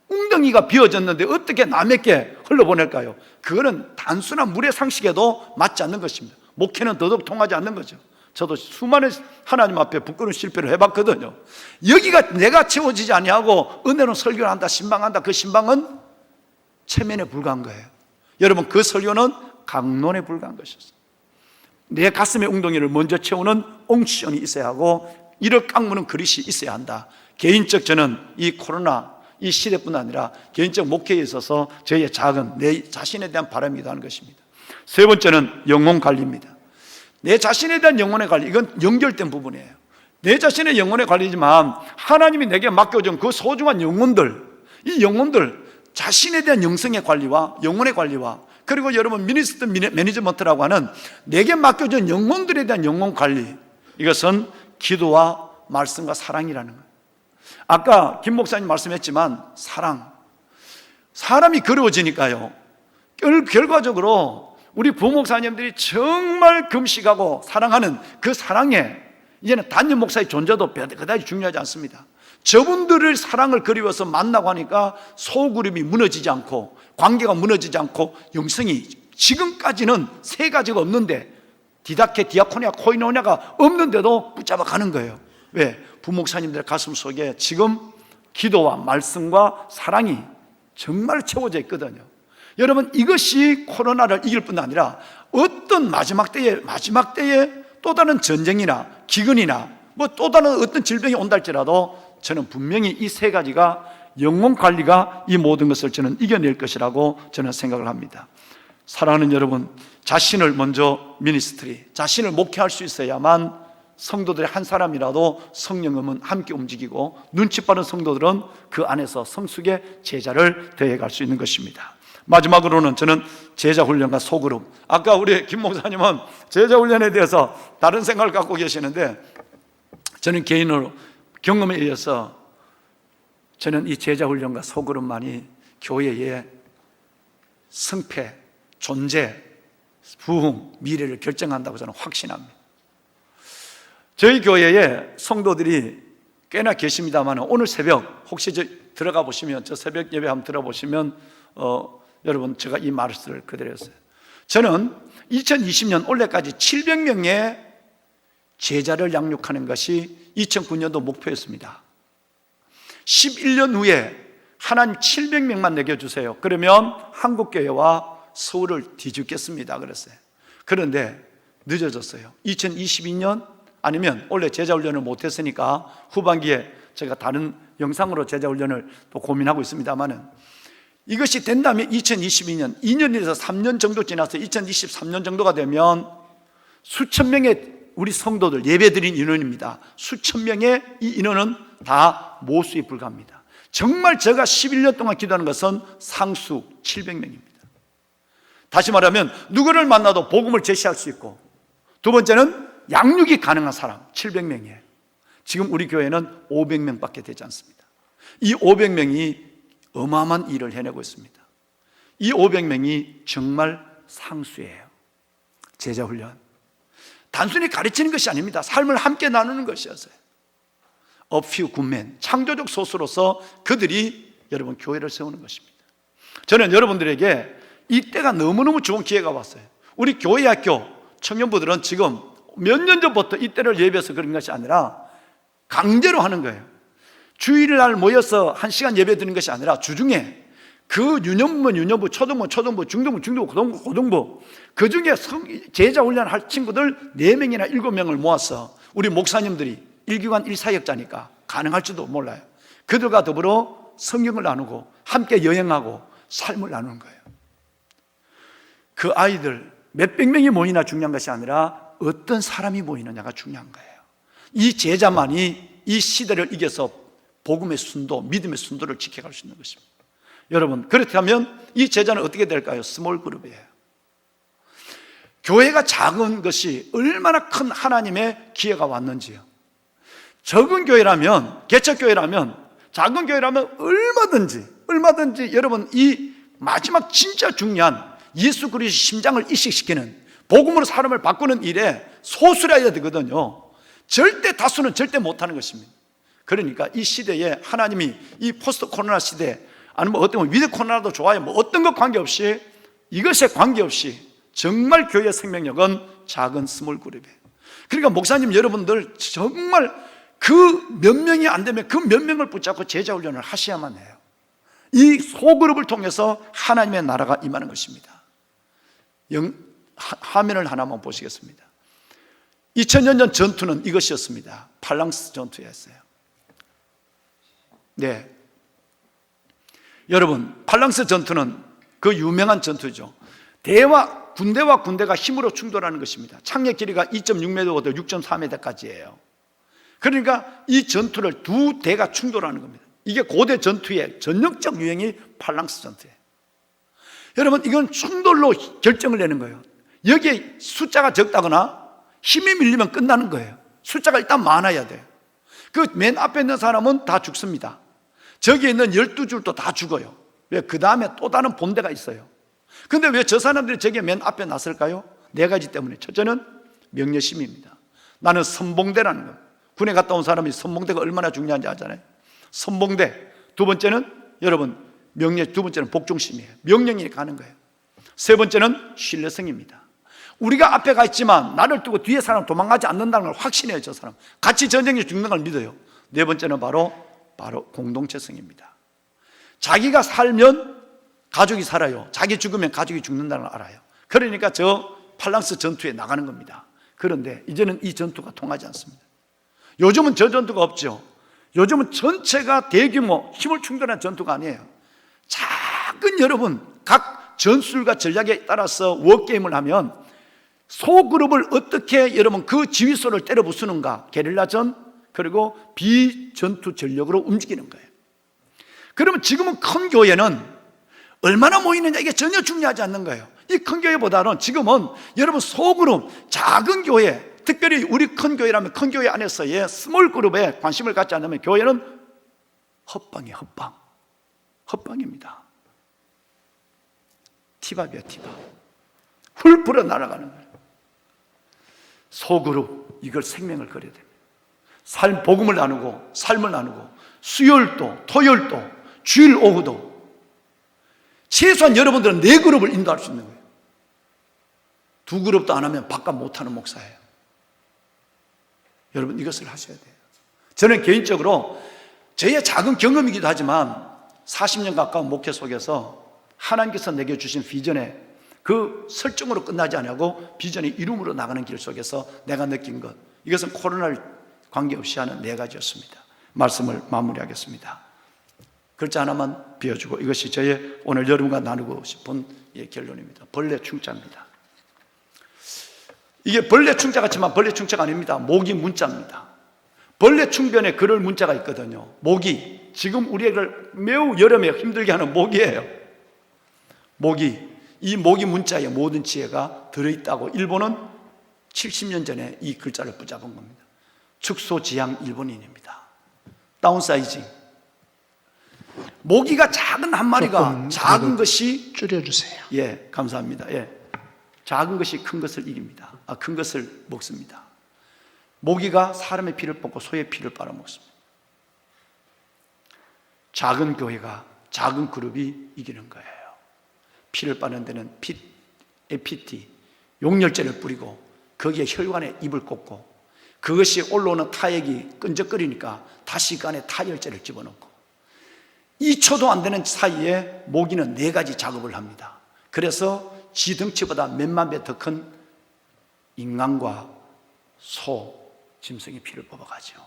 웅덩이가 비어졌는데 어떻게 남에게 흘러보낼까요? 그거는 단순한 물의 상식에도 맞지 않는 것입니다. 목회는 더더욱 통하지 않는 거죠. 저도 수많은 하나님 앞에 부끄러운 실패를 해봤거든요. 여기가 내가 채워지지 아니하고 은혜로 설교를 한다, 신방한다, 그 신방은 체면에 불과한 거예요. 여러분, 그 설교는 강론에 불과한 것이었어요. 내 가슴의 웅덩이를 먼저 채우는 옹치션이 있어야 하고, 이를 깎무는 그릇이 있어야 한다. 개인적, 저는 이 코로나 이 시대뿐 아니라 개인적 목회에 있어서 저의 작은 내 자신에 대한 바람이기도 하는 것입니다. 세 번째는 영혼 관리입니다. 내 자신에 대한 영혼의 관리, 이건 연결된 부분이에요. 내 자신의 영혼의 관리지만 하나님이 내게 맡겨준 그 소중한 영혼들, 이 영혼들, 자신에 대한 영성의 관리와 영혼의 관리와, 그리고 여러분 미니스트 매니지먼트라고 하는 내게 맡겨진 영혼들에 대한 영혼 관리, 이것은 기도와 말씀과 사랑이라는 거예요. 아까 김 목사님 말씀했지만 사람이 그리워지니까요, 결과적으로 우리 부목사님들이 정말 금식하고 사랑하는 그 사랑에 이제는 단임 목사의 존재도 그다지 중요하지 않습니다. 저분들의 사랑을 그리워서 만나고 하니까 소그룹이 무너지지 않고, 관계가 무너지지 않고, 영성이 지금까지는 세 가지가 없는데, 디다케, 디아코니아, 코이노니아가 없는데도 붙잡아 가는 거예요. 왜? 부목사님들 가슴 속에 지금 기도와 말씀과 사랑이 정말 채워져 있거든요. 여러분, 이것이 코로나를 이길 뿐 아니라 어떤 마지막 때에 또 다른 전쟁이나 기근이나 또 다른 어떤 질병이 온다 할지라도 저는 분명히 이 세 가지가, 영혼 관리가 이 모든 것을 저는 이겨낼 것이라고 저는 생각을 합니다. 사랑하는 여러분, 자신을 먼저 자신을 목회할 수 있어야만 성도들의 한 사람이라도 성령음은 함께 움직이고, 눈치 빠른 성도들은 그 안에서 성숙의 제자를 대해갈 수 있는 것입니다. 마지막으로는 저는 제자훈련과 소그룹, 아까 우리 김 목사님은 제자훈련에 대해서 다른 생각을 갖고 계시는데, 저는 개인으로 경험에 의해서 저는 이 제자훈련과 소그룹만이 교회의 승패, 존재, 부흥, 미래를 결정한다고 저는 확신합니다. 저희 교회에 성도들이 꽤나 계십니다만, 오늘 새벽 혹시 들어가 보시면, 저 새벽 예배 한번 들어보시면 여러분, 제가 이 말씀을 그대로 했어요. 저는 2020년 올해까지 700명의 제자를 양육하는 것이 2009년도 목표였습니다. 11년 후에 하나님 700명만 내겨주세요. 그러면 한국교회와 서울을 뒤집겠습니다 그랬어요. 그런데 늦어졌어요. 2022년, 아니면 원래 제자훈련을 못했으니까 후반기에 제가 다른 영상으로 제자훈련을 또 고민하고 있습니다만은, 이것이 된다면 2022년, 2년에서 3년 정도 지나서 2023년 정도가 되면 수천 명의 우리 성도들, 예배드린 인원입니다. 수천 명의 이 인원은 다 모수에 불과합니다. 정말 제가 11년 동안 기도하는 것은 상수 700명입니다. 다시 말하면 누구를 만나도 복음을 제시할 수 있고, 두 번째는 양육이 가능한 사람 700명이에요. 지금 우리 교회는 500명밖에 되지 않습니다. 이 500명이 어마어마한 일을 해내고 있습니다. 이 500명이 정말 상수예요. 제자훈련, 단순히 가르치는 것이 아닙니다. 삶을 함께 나누는 것이었어요. A few good men, 창조적 소수로서 그들이 여러분 교회를 세우는 것입니다. 저는 여러분들에게 이때가 너무너무 좋은 기회가 왔어요. 우리 교회학교 청년부들은 지금 몇 년 전부터 이때를 예배해서 그런 것이 아니라 강제로 하는 거예요. 주일날 모여서 1시간 예배 드리는 것이 아니라 주중에 그 유년부면 유년부, 초등부, 초등부, 중등부, 중등부, 고등부, 고등부, 그 중에 제자 훈련할 친구들 4명이나 7명을 모아서 우리 목사님들이 1기관 1사역자니까 가능할지도 몰라요. 그들과 더불어 성경을 나누고 함께 여행하고 삶을 나누는 거예요. 그 아이들 몇백 명이 모이나 중요한 것이 아니라 어떤 사람이 모이느냐가 중요한 거예요. 이 제자만이 이 시대를 이겨서 복음의 순도, 믿음의 순도를 지켜갈 수 있는 것입니다. 여러분, 그렇다면 이 제자는 어떻게 될까요? 스몰 그룹이에요. 교회가 작은 것이 얼마나 큰 하나님의 기회가 왔는지요. 적은 교회라면, 개척교회라면, 작은 교회라면 얼마든지 여러분 이 마지막 진짜 중요한 예수 그리스도의 심장을 이식시키는 복음으로 사람을 바꾸는 일에 소수라야 되거든요. 절대 다수는 절대 못하는 것입니다. 그러니까 이 시대에 하나님이 이 포스트 코로나 시대, 아니면 어떤 위드 코로나도 좋아요, 뭐 어떤 것 관계없이, 이것에 관계없이 정말 교회의 생명력은 작은 스몰 그룹이에요. 그러니까 목사님 여러분들 정말 그 몇 명이 안 되면 그 몇 명을 붙잡고 제자 훈련을 하셔야만 해요. 이 소그룹을 통해서 하나님의 나라가 임하는 것입니다. 화면을 하나만 보시겠습니다. 2000년 전 전투는 이것이었습니다. 팔랑스 전투였어요. 네, 여러분, 팔랑스 전투는 그 유명한 전투죠. 군대와 군대가 힘으로 충돌하는 것입니다. 창의 길이가 2.6m부터 6.4m까지예요. 그러니까 이 전투를 두 대가 충돌하는 겁니다. 이게 고대 전투의 전형적 유행이 팔랑스 전투예요. 여러분, 이건 충돌로 결정을 내는 거예요. 여기에 숫자가 적다거나 힘이 밀리면 끝나는 거예요. 숫자가 일단 많아야 돼요. 그 맨 앞에 있는 사람은 다 죽습니다. 저기에 있는 12줄도 다 죽어요. 왜? 그 다음에 또 다른 본대가 있어요. 근데 왜 저 사람들이 저기 맨 앞에 났을까요? 4가지 때문에. 첫째는 명예심입니다. 나는 선봉대라는 거예요. 군에 갔다 온 사람이 선봉대가 얼마나 중요한지 알잖아요. 선봉대. 두 번째는 여러분 두 번째는 복종심이에요. 명령이 가는 거예요. 세 번째는 신뢰성입니다. 우리가 앞에 가 있지만 나를 두고 뒤에 사람 도망가지 않는다는 걸 확신해요. 저 사람 같이 전쟁에 죽는 걸 믿어요. 네 번째는 바로 공동체성입니다. 자기가 살면 가족이 살아요. 자기 죽으면 가족이 죽는다는 걸 알아요. 그러니까 저 팔랑스 전투에 나가는 겁니다. 그런데 이제는 이 전투가 통하지 않습니다. 요즘은 저 전투가 없죠. 요즘은 전체가 대규모 힘을 충돌한 전투가 아니에요. 작은 여러분 각 전술과 전략에 따라서 워게임을 하면 소그룹을 어떻게 여러분 그 지휘소를 때려 부수는가, 게릴라전, 그리고 비전투 전력으로 움직이는 거예요. 그러면 지금은 큰 교회는 얼마나 모이느냐 이게 전혀 중요하지 않는 거예요. 이 큰 교회보다는 지금은 여러분 소그룹, 작은 교회, 특별히 우리 큰 교회라면 큰 교회 안에서의 스몰 그룹에 관심을 갖지 않으면 교회는 헛방이에요. 헛방입니다. 티밥이에요. 티밥. 훌불어 날아가는 거예요. 소그룹, 이걸 생명을 걸어야 됩니다. 복음을 나누고 삶을 나누고 수요일도 토요일도 주일 오후도 최소한 여러분들은 4그룹을 인도할 수 있는 거예요. 2그룹도 안 하면 바깥 못하는 목사예요. 여러분 이것을 하셔야 돼요. 저는 개인적으로 저의 작은 경험이기도 하지만 40년 가까운 목회 속에서 하나님께서 내게 주신 비전에 그 설정으로 끝나지 않고 비전의 이름으로 나가는 길 속에서 내가 느낀 것, 이것은 코로나를 관계없이 하는 4가지였습니다. 말씀을 마무리하겠습니다. 글자 하나만 비워주고 이것이 저의 오늘 여러분과 나누고 싶은 결론입니다. 벌레 충자입니다. 이게 벌레 충자 같지만 벌레 충자가 아닙니다. 모기 문자입니다. 벌레 충변에 그럴 문자가 있거든요. 모기, 지금 우리를 매우 여름에 힘들게 하는 모기예요. 이 모기 문자에 모든 지혜가 들어있다고 일본은 70년 전에 이 글자를 붙잡은 겁니다. 축소지향 일본인입니다. 다운사이징. 모기가 작은 한 마리가 작은 것이 줄여주세요. 예, 감사합니다. 예, 작은 것이 큰 것을 이깁니다. 큰 것을 먹습니다. 모기가 사람의 피를 뽑고 소의 피를 빨아먹습니다. 작은 교회가 작은 그룹이 이기는 거예요. 피를 빠는 데는 에피티, 용열제를 뿌리고 거기에 혈관에 입을 꽂고 그것이 올라오는 타액이 끈적거리니까 다시 그 안에 타열제를 집어넣고 2초도 안 되는 사이에 모기는 4가지 작업을 합니다. 그래서 지 덩치보다 몇만 배 더 큰 인간과 소, 짐승의 피를 뽑아가죠.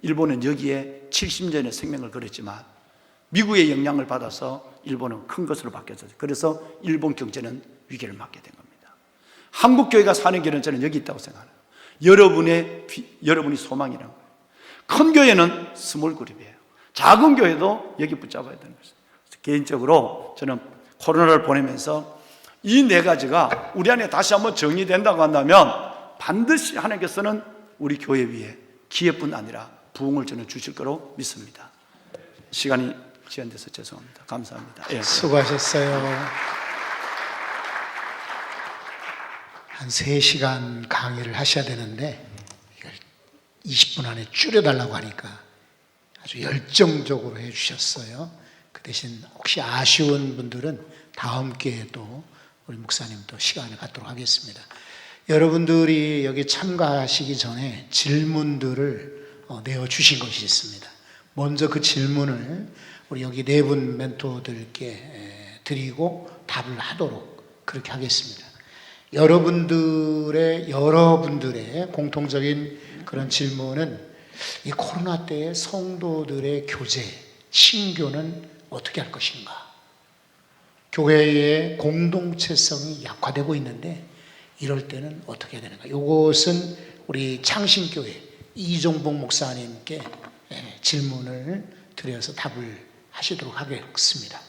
일본은 여기에 70년의 생명을 걸었지만 미국의 영향을 받아서 일본은 큰 것으로 바뀌었어요. 그래서 일본 경제는 위기를 맞게 된 겁니다. 한국 교회가 사는 길은 저는 여기 있다고 생각해요. 여러분이 소망이라는 거예요. 큰 교회는 스몰 그룹이에요. 작은 교회도 여기 붙잡아야 되는 거죠. 개인적으로 저는 코로나를 보내면서 이 4가지가 우리 안에 다시 한번 정리된다고 한다면 반드시 하나님께서는 우리 교회 위에 기회뿐 아니라 부흥을 저는 주실 거로 믿습니다. 시간이 제한돼서 죄송합니다. 감사합니다. 예. 수고하셨어요. 한 3시간 강의를 하셔야 되는데 이걸 20분 안에 줄여달라고 하니까 아주 열정적으로 해주셨어요. 그 대신 혹시 아쉬운 분들은 다음 기회에 또 우리 목사님 또 시간을 갖도록 하겠습니다. 여러분들이 여기 참가하시기 전에 질문들을 내어주신 것이 있습니다. 먼저 그 질문을 우리 여기 4분 멘토들께 드리고 답을 하도록 그렇게 하겠습니다. 여러분들의 공통적인 그런 질문은 이 코로나 때의 성도들의 교제, 신교는 어떻게 할 것인가? 교회의 공동체성이 약화되고 있는데 이럴 때는 어떻게 해야 되는가? 이것은 우리 창신교회 이종복 목사님께 질문을 드려서 답을 하시도록 하겠습니다.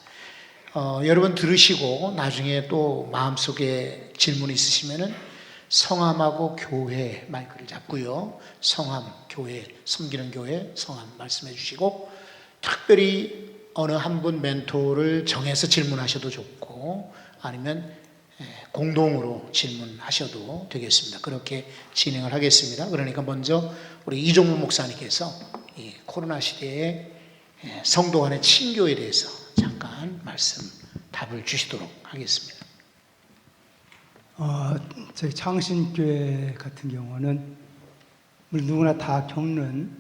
여러분 들으시고 나중에 또 마음속에 질문이 있으시면은 성함하고 교회 마이크를 잡고요. 성함, 교회, 섬기는 교회 성함 말씀해 주시고 특별히 어느 한 분 멘토를 정해서 질문하셔도 좋고 아니면 공동으로 질문하셔도 되겠습니다. 그렇게 진행을 하겠습니다. 그러니까 먼저 우리 이종문 목사님께서 이 코로나 시대에 성도 간의 친교에 대해서 잠깐 답을 주시도록 하겠습니다. 저희 창신교회 같은 경우는 누구나 다 겪는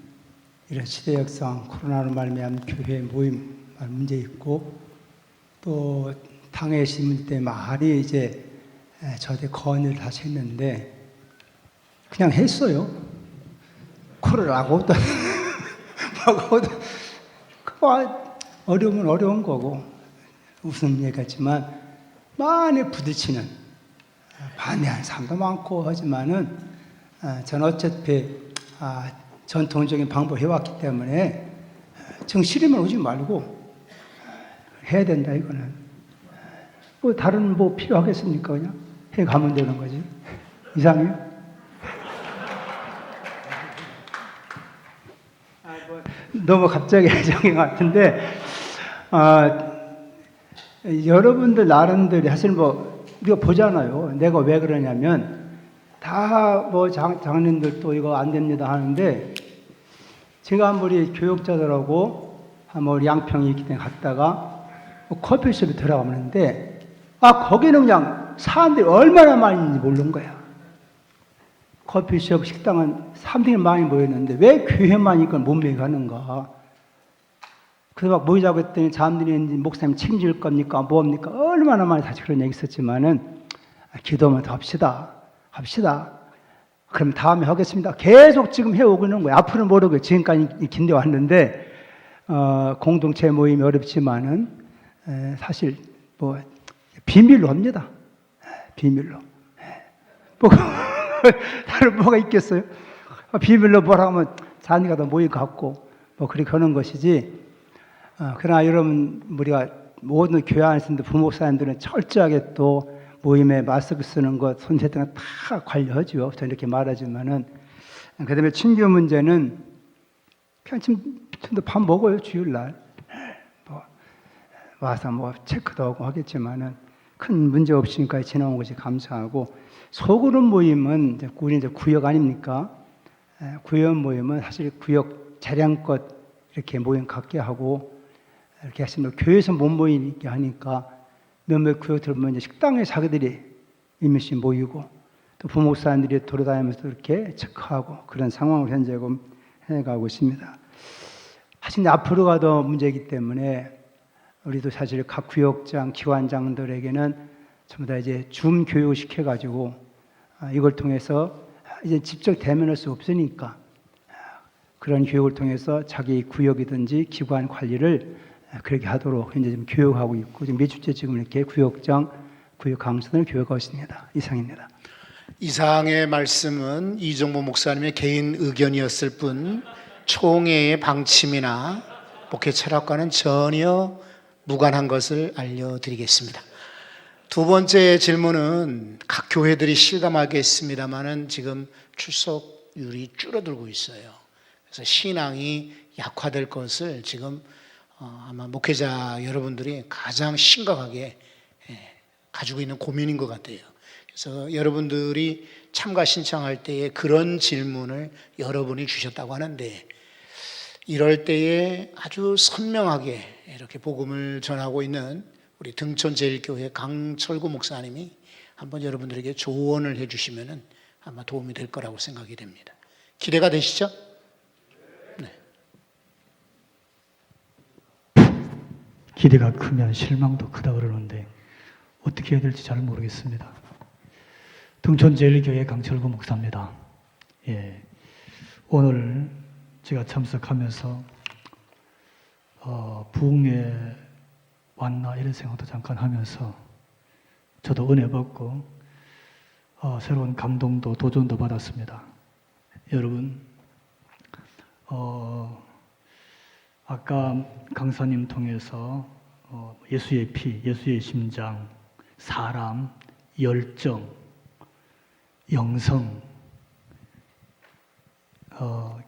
이런 시대 역상 코로나로 말미암은 교회 모임 문제 있고 또 당회 신문 때 많이 이제 저한테 건의를 다시 했는데 그냥 했어요. 코로나고 또 어려우면 어려운 거고 무슨 얘기겠지만 많이 부딪히는 반대하는 사람도 많고 하지만은 저는 어차피 전통적인 방법 해왔기 때문에 정실이면 오지 말고 해야 된다 이거는 뭐 다른 뭐 필요하겠습니까? 그냥 해 가면 되는 거지. 이상해요? 너무 갑자기 정인 것 같은데 여러분들 나름대로 사실 뭐 우리가 보잖아요. 내가 왜 그러냐면 다 뭐 장로님들도 이거 안 됩니다 하는데 제가 한 우리 교육자들하고 한번 양평에 있기 때문에 갔다가 커피숍에 들어가는데 거기는 그냥 사람들이 얼마나 많이 있는지 모르는 거야. 커피숍 식당은 사람들이 많이 모였는데 왜 교회만 이걸 못 먹여가는가. 그래서 막 모이자고 했더니 사람들이 목사님 책임질 겁니까? 뭡니까? 얼마나 많이 사실 그런 얘기 있었지만은 기도만 더 합시다. 그럼 다음에 하겠습니다. 계속 지금 해오고 있는 거예요. 앞으로는 모르고 지금까지 긴데 왔는데 공동체 모임이 어렵지만은 사실 뭐 비밀로 합니다. 비밀로. 뭐 다른 뭐가 있겠어요? 비밀로 뭐라 하면 자니가 더 모임 갖고 뭐 그렇게 하는 것이지. 그러나 여러분 우리가 모든 교회 안에서 부목사님들은 철저하게 또 모임에 마스크 쓰는 것, 손 세ting 다 관리하죠. 저는 이렇게 말하지만은 그다음에 친교 문제는 그냥 지금 밥 먹어요 주일날. 뭐 와서 뭐 체크도 하고 하겠지만은 큰 문제 없으니까 지나온 것이 감사하고 소그룹 모임은 이제 우리 이제 구역 아닙니까? 구역 모임은 사실 구역 재량껏 이렇게 모임 갖게 하고 이렇게 했습니다. 교회에서 못 모이게 하니까 몇몇 구역 들면 이제 식당에 자기들이 이미씩 모이고 또 부목사님들이 돌아다니면서 이렇게 체크하고 그런 상황을 현재 해가고 있습니다. 하여튼 앞으로가 더 문제이기 때문에 우리도 사실 각 구역장, 기관장들에게는 전부 다 이제 줌 교육을 시켜가지고 이걸 통해서 이제 직접 대면할 수 없으니까 그런 교육을 통해서 자기 구역이든지 기관 관리를 그렇게 하도록 이제 지금 교육하고 있고 지금 몇 주째 지금 이렇게 구역장, 구역 강사를 교육하고 있습니다. 이상입니다. 이상의 말씀은 이종모 목사님의 개인 의견이었을 뿐 총회의 방침이나 목회 철학과는 전혀 무관한 것을 알려드리겠습니다. 두 번째 질문은 각 교회들이 실감하겠습니다만은 지금 출석률이 줄어들고 있어요. 그래서 신앙이 약화될 것을 지금 아마 목회자 여러분들이 가장 심각하게 가지고 있는 고민인 것 같아요. 그래서 여러분들이 참가 신청할 때에 그런 질문을 여러분이 주셨다고 하는데 이럴 때에 아주 선명하게 이렇게 복음을 전하고 있는 우리 등촌제일교회 강철구 목사님이 한번 여러분들에게 조언을 해주시면 아마 도움이 될 거라고 생각이 됩니다. 기대가 되시죠? 네. 기대가 크면 실망도 크다 그러는데 어떻게 해야 될지 잘 모르겠습니다. 등촌제일교회 강철구 목사입니다. 예, 오늘 제가 참석하면서 부흥회 왔나 이런 생각도 잠깐 하면서 저도 은혜 받고 새로운 감동도 도전도 받았습니다. 여러분 아까 강사님 통해서 예수의 피, 예수의 심장, 사람, 열정, 영성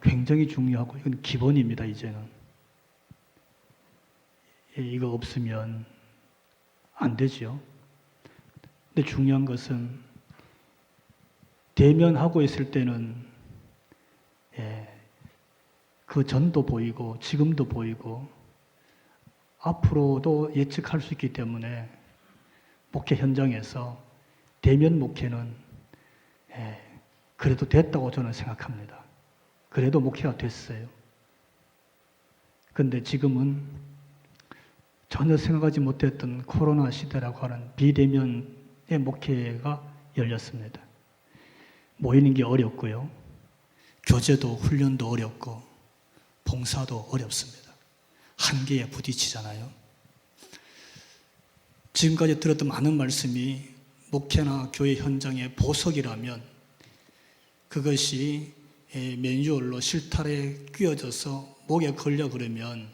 굉장히 중요하고 이건 기본입니다. 이제는 이거 없으면 안 되죠. 근데 중요한 것은 대면하고 있을 때는 그 전도 보이고 지금도 보이고 앞으로도 예측할 수 있기 때문에 목회 현장에서 대면 목회는 그래도 됐다고 저는 생각합니다. 그래도 목회가 됐어요. 근데 지금은 전혀 생각하지 못했던 코로나 시대라고 하는 비대면의 목회가 열렸습니다. 모이는 게 어렵고요. 교제도 훈련도 어렵고 봉사도 어렵습니다. 한계에 부딪히잖아요. 지금까지 들었던 많은 말씀이 목회나 교회 현장의 보석이라면 그것이 매뉴얼로 실타래 끼워져서 목에 걸려 그러면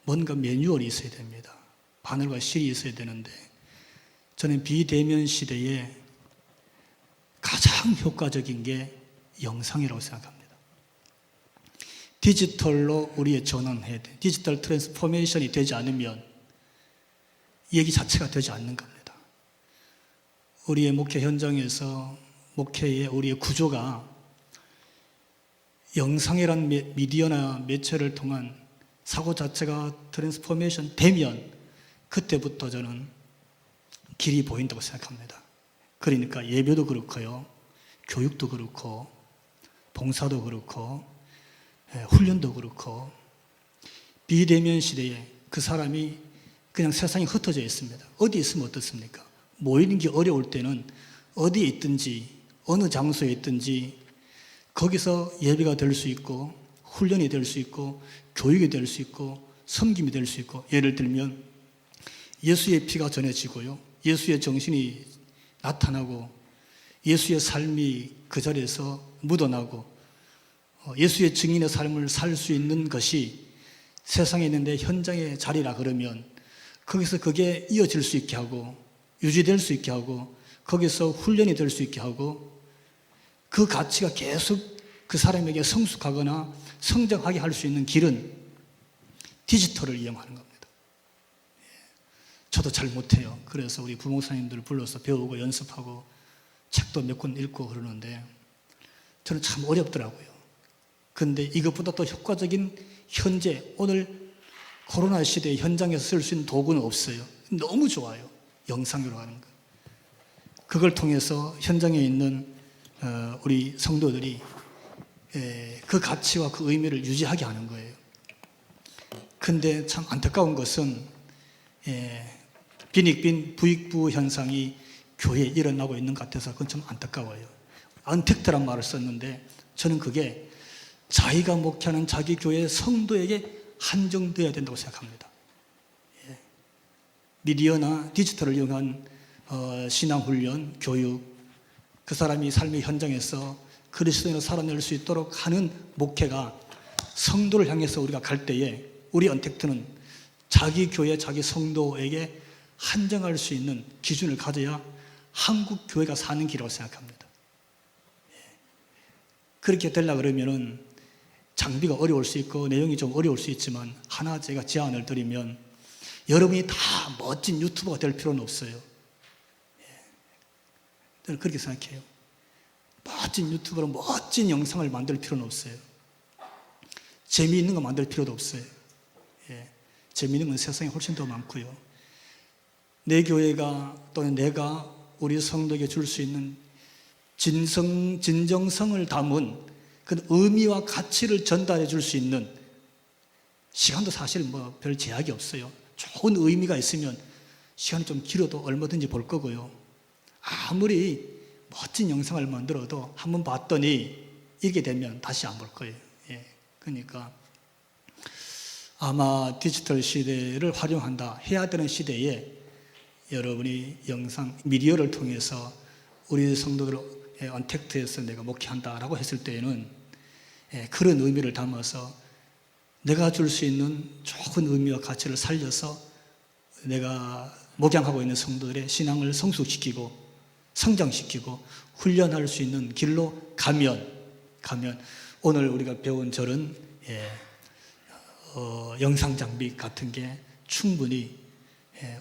뭔가 매뉴얼이 있어야 됩니다. 바늘과 실이 있어야 되는데 저는 비대면 시대에 가장 효과적인 게 영상이라고 생각합니다. 디지털로 우리의 전환해야 돼. 디지털 트랜스포메이션이 되지 않으면 얘기 자체가 되지 않는 겁니다. 우리의 목회 현장에서 목회의 우리의 구조가 영상이라는 미디어나 매체를 통한 사고 자체가 트랜스포메이션 되면 그때부터 저는 길이 보인다고 생각합니다. 그러니까 예배도 그렇고요. 교육도 그렇고 봉사도 그렇고 훈련도 그렇고 비대면 시대에 그 사람이 그냥 세상에 흩어져 있습니다. 어디 있으면 어떻습니까? 모이는 게 어려울 때는 어디에 있든지 어느 장소에 있든지 거기서 예배가 될 수 있고 훈련이 될 수 있고 교육이 될 수 있고 섬김이 될 수 있고 예를 들면 예수의 피가 전해지고요. 예수의 정신이 나타나고 예수의 삶이 그 자리에서 묻어나고 예수의 증인의 삶을 살 수 있는 것이 세상에 있는데 현장의 자리라 그러면 거기서 그게 이어질 수 있게 하고 유지될 수 있게 하고 거기서 훈련이 될 수 있게 하고 그 가치가 계속 그 사람에게 성숙하거나 성장하게 할 수 있는 길은 디지털을 이용하는 겁니다. 저도 잘 못해요. 그래서 우리 부목사님들을 불러서 배우고 연습하고 책도 몇 권 읽고 그러는데 저는 참 어렵더라고요. 근데 이것보다 더 효과적인 현재 오늘 코로나 시대 현장에서 쓸 수 있는 도구는 없어요. 너무 좋아요. 영상으로 하는 거. 그걸 통해서 현장에 있는 우리 성도들이 그 가치와 그 의미를 유지하게 하는 거예요. 근데 참 안타까운 것은 빈익빈 부익부 현상이 교회에 일어나고 있는 것 같아서 그건 참 안타까워요. 언택트란 말을 썼는데 저는 그게 자기가 목회하는 자기 교회 성도에게 한정되어야 된다고 생각합니다. 미디어나 디지털을 이용한 신앙훈련, 교육, 그 사람이 삶의 현장에서 그리스도인으로 살아낼 수 있도록 하는 목회가 성도를 향해서 우리가 갈 때에 우리 언택트는 자기 교회, 자기 성도에게 한정할 수 있는 기준을 가져야 한국 교회가 사는 길이라고 생각합니다. 그렇게 되려고 그러면은 장비가 어려울 수 있고 내용이 좀 어려울 수 있지만 하나 제가 제안을 드리면 여러분이 다 멋진 유튜버가 될 필요는 없어요. 저는 그렇게 생각해요. 멋진 유튜버로 멋진 영상을 만들 필요는 없어요. 재미있는 거 만들 필요도 없어요. 재미있는 건 세상에 훨씬 더 많고요. 내 교회가 또는 내가 우리 성도에게 줄 수 있는 진정성을 담은 그 의미와 가치를 전달해 줄 수 있는 시간도 사실 뭐 별 제약이 없어요. 좋은 의미가 있으면 시간이 좀 길어도 얼마든지 볼 거고요. 아무리 멋진 영상을 만들어도 한번 봤더니 이게 되면 다시 안 볼 거예요. 그러니까 아마 디지털 시대를 활용한다 해야 되는 시대에 여러분이 영상 미디어를 통해서 우리 성도들 언택트에서 내가 목회한다라고 했을 때에는 그런 의미를 담아서 내가 줄 수 있는 좋은 의미와 가치를 살려서 내가 목양하고 있는 성도들의 신앙을 성숙시키고 성장시키고 훈련할 수 있는 길로 가면 오늘 우리가 배운 절은 영상 장비 같은 게 충분히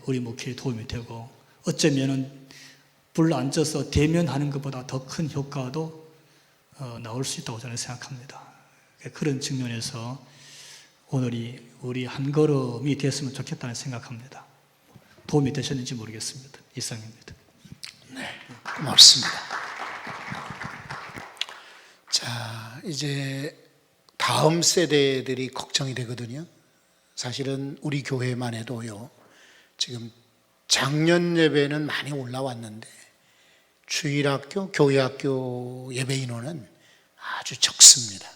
우리 목회에 도움이 되고 어쩌면은 불러 앉아서 대면하는 것보다 더 큰 효과도 나올 수 있다고 저는 생각합니다. 그런 측면에서 오늘이 우리 한 걸음이 됐으면 좋겠다는 생각합니다. 도움이 되셨는지 모르겠습니다. 이상입니다. 네, 고맙습니다. 자, 이제 다음 세대들이 걱정이 되거든요. 사실은 우리 교회만 해도요, 지금 작년 예배는 많이 올라왔는데 주일학교, 교회학교 예배 인원은 아주 적습니다.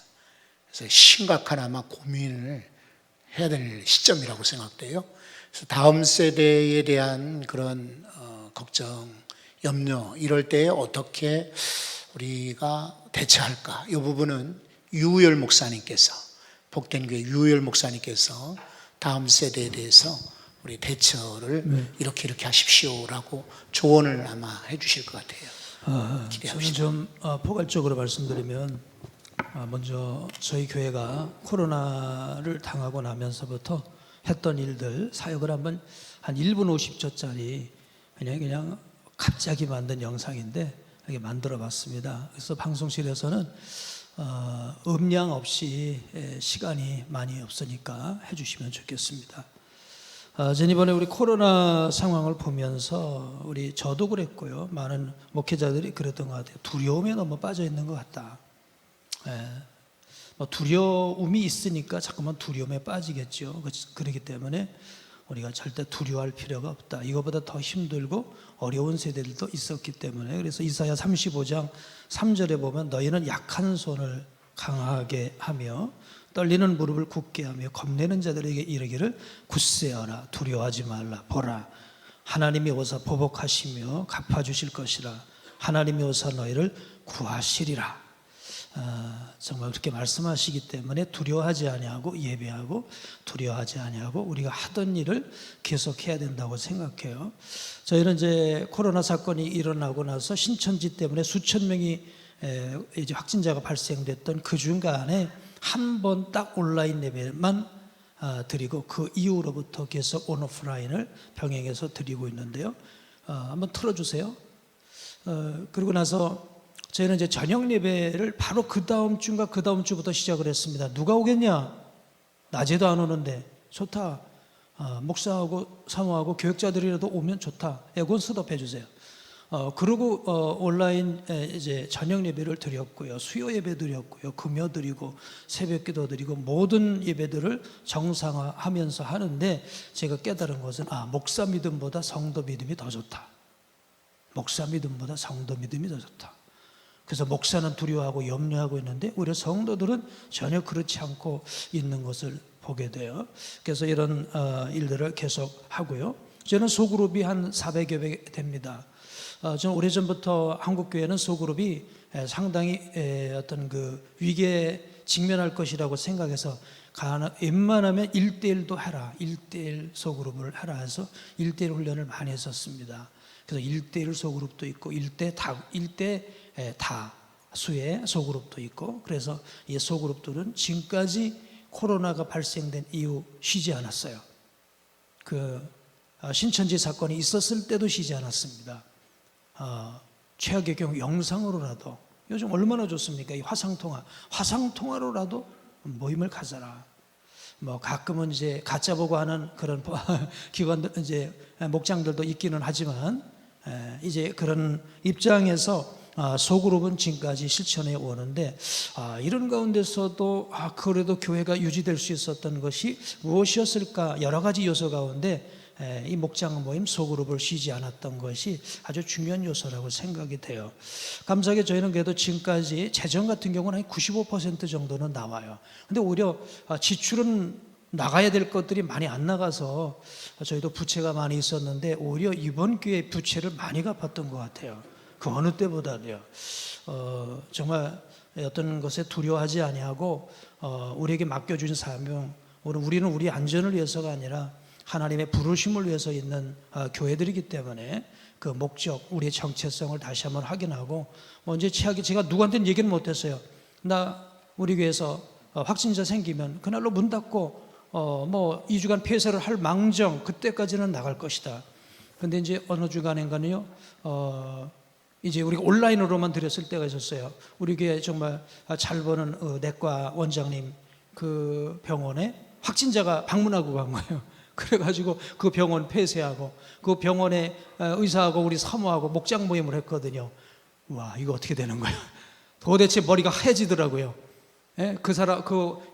그래서 심각한 아마 고민을 해야 될 시점이라고 생각돼요. 그래서 다음 세대에 대한 그런 걱정, 염려 이럴 때에 어떻게 우리가 대처할까? 이 부분은 유우열 목사님께서, 복된 교회 유우열 목사님께서 다음 세대에 대해서 우리 대처를 이렇게 하십시오라고 조언을 아마 해주실 것 같아요. 저는 좀 포괄적으로 말씀드리면 먼저 저희 교회가 코로나를 당하고 나면서부터 했던 일들 사역을 한번 한 1분 50초짜리 그냥 갑자기 만든 영상인데 이렇게 만들어 봤습니다. 그래서 방송실에서는 음량 없이 시간이 많이 없으니까 해주시면 좋겠습니다. 전 이번에 우리 코로나 상황을 보면서 저도 그랬고요. 많은 목회자들이 그랬던 것 같아요. 두려움에 너무 빠져 있는 것 같다. 두려움이 있으니까 자꾸만 두려움에 빠지겠죠. 그렇기 때문에 우리가 절대 두려워할 필요가 없다. 이거보다 더 힘들고 어려운 세대들도 있었기 때문에 그래서 이사야 35장 3절에 보면 너희는 약한 손을 강하게 하며 떨리는 무릎을 굳게 하며 겁내는 자들에게 이르기를 굳세어라 두려워하지 말라 보라 하나님이 오사 보복하시며 갚아주실 것이라 하나님이 오사 너희를 구하시리라. 정말 그렇게 말씀하시기 때문에 두려워하지 아니하고 예배하고 두려워하지 아니하고 우리가 하던 일을 계속해야 된다고 생각해요. 저희는 이제 코로나 사건이 일어나고 나서 신천지 때문에 수천 명이 이제 확진자가 발생됐던 그 중간에 한 번 딱 온라인 예배만 드리고 그 이후로부터 계속 온오프라인을 병행해서 드리고 있는데요. 한번 틀어주세요. 그리고 나서 저희는 이제 저녁 예배를 바로 그 다음 주인가 그 다음 주부터 시작을 했습니다. 누가 오겠냐? 낮에도 안 오는데 좋다. 목사하고 사모하고 교육자들이라도 오면 좋다. 에곤 스톱 해주세요. 그리고 온라인 이제 저녁 예배를 드렸고요, 수요 예배 드렸고요, 금요 드리고 새벽기도 드리고 모든 예배들을 정상화하면서 하는데 제가 깨달은 것은 목사 믿음보다 성도 믿음이 더 좋다. 목사 믿음보다 성도 믿음이 더 좋다. 그래서 목사는 두려워하고 염려하고 있는데 오히려 성도들은 전혀 그렇지 않고 있는 것을 보게 돼요. 그래서 이런 일들을 계속 하고요. 저는 소그룹이 한 400여 개 됩니다. 저는 오래전부터 한국교회는 소그룹이 상당히 어떤 그 위기에 직면할 것이라고 생각해서 웬만하면 1대1도 해라, 1대1 소그룹을 하라 해서 1대1 훈련을 많이 했었습니다. 그래서 1대1 소그룹도 있고 1대 다수의 소그룹도 있고, 그래서 이 소그룹들은 지금까지 코로나가 발생된 이후 쉬지 않았어요. 그 신천지 사건이 있었을 때도 쉬지 않았습니다. 최악의 경우 영상으로라도, 요즘 얼마나 좋습니까? 이 화상통화로라도 모임을 가져라. 뭐 가끔은 이제 가짜 보고 하는 그런 기관들, 이제 목장들도 있기는 하지만 이제 그런 입장에서 소그룹은 지금까지 실천해 오는데, 이런 가운데서도 그래도 교회가 유지될 수 있었던 것이 무엇이었을까? 여러 가지 요소 가운데 이 목장 모임 소그룹을 쉬지 않았던 것이 아주 중요한 요소라고 생각이 돼요. 감사하게 저희는 그래도 지금까지 재정 같은 경우는 한 95% 정도는 나와요. 근데 오히려 지출은 나가야 될 것들이 많이 안 나가서 저희도 부채가 많이 있었는데 오히려 이번 기회에 부채를 많이 갚았던 것 같아요. 그 어느 때보다도요. 정말 어떤 것에 두려워하지 아니하고 우리에게 맡겨준 사명, 우리는 우리 안전을 위해서가 아니라 하나님의 부르심을 위해서 있는 교회들이기 때문에 그 목적, 우리의 정체성을 다시 한번 확인하고, 먼저 제가 누구한테는 얘기는 못했어요. 나 우리 교회에서 확진자 생기면 그날로 문 닫고 뭐 2주간 폐쇄를 할 망정, 그때까지는 나갈 것이다. 근데 이제 어느 주간인가는요, 이제 우리가 온라인으로만 드렸을 때가 있었어요. 우리 교회 정말 잘 보는 내과 원장님 그 병원에 확진자가 방문하고 간 거예요. 그래가지고 그 병원 폐쇄하고 그 병원에 의사하고 우리 사모하고 목장 모임을 했거든요. 와, 이거 어떻게 되는 거야? 도대체 머리가 하얘지더라고요. 예? 그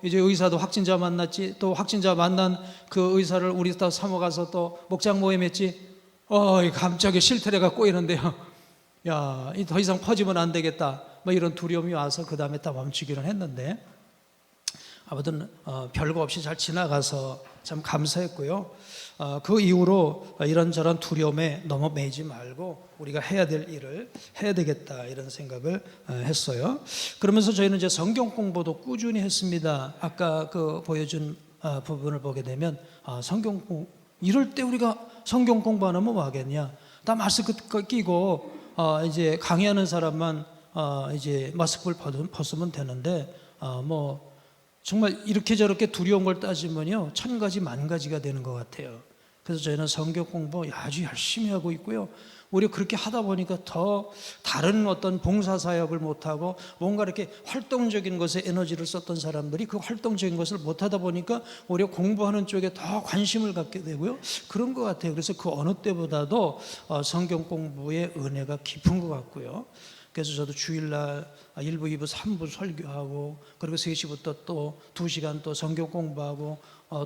이제 의사도 확진자 만났지, 또 확진자 만난 그 의사를 우리 또 사모 가서 또 목장 모임했지. 갑자기 실태래가 꼬이는데요. 야, 더 이상 퍼지면 안 되겠다. 뭐 이런 두려움이 와서 그 다음에 다 멈추기는 했는데, 아무튼 별거 없이 잘 지나가서 참 감사했고요. 그 이후로 이런저런 두려움에 너무 매이지 말고 우리가 해야 될 일을 해야 되겠다, 이런 생각을 했어요. 그러면서 저희는 이제 성경 공부도 꾸준히 했습니다. 아까 그 보여준 부분을 보게 되면 성경 공부, 이럴 때 우리가 성경 공부 안 하면 뭐 하겠냐? 다 마스크 끼고 이제 강의하는 사람만 이제 마스크를 벗으면 되는데, 뭐 정말 이렇게 저렇게 두려운 걸 따지면요 1000가지 만가지가 되는 것 같아요. 그래서 저희는 성경 공부 아주 열심히 하고 있고요. 오히려 그렇게 하다 보니까 더 다른 어떤 봉사사역을 못하고 뭔가 이렇게 활동적인 것에 에너지를 썼던 사람들이 그 활동적인 것을 못하다 보니까 오히려 공부하는 쪽에 더 관심을 갖게 되고요. 그런 것 같아요. 그래서 그 어느 때보다도 성경 공부의 은혜가 깊은 것 같고요. 그래서 저도 주일날 1부, 2부, 3부 설교하고, 그리고 3시부터 또 2시간 또 성경 공부하고,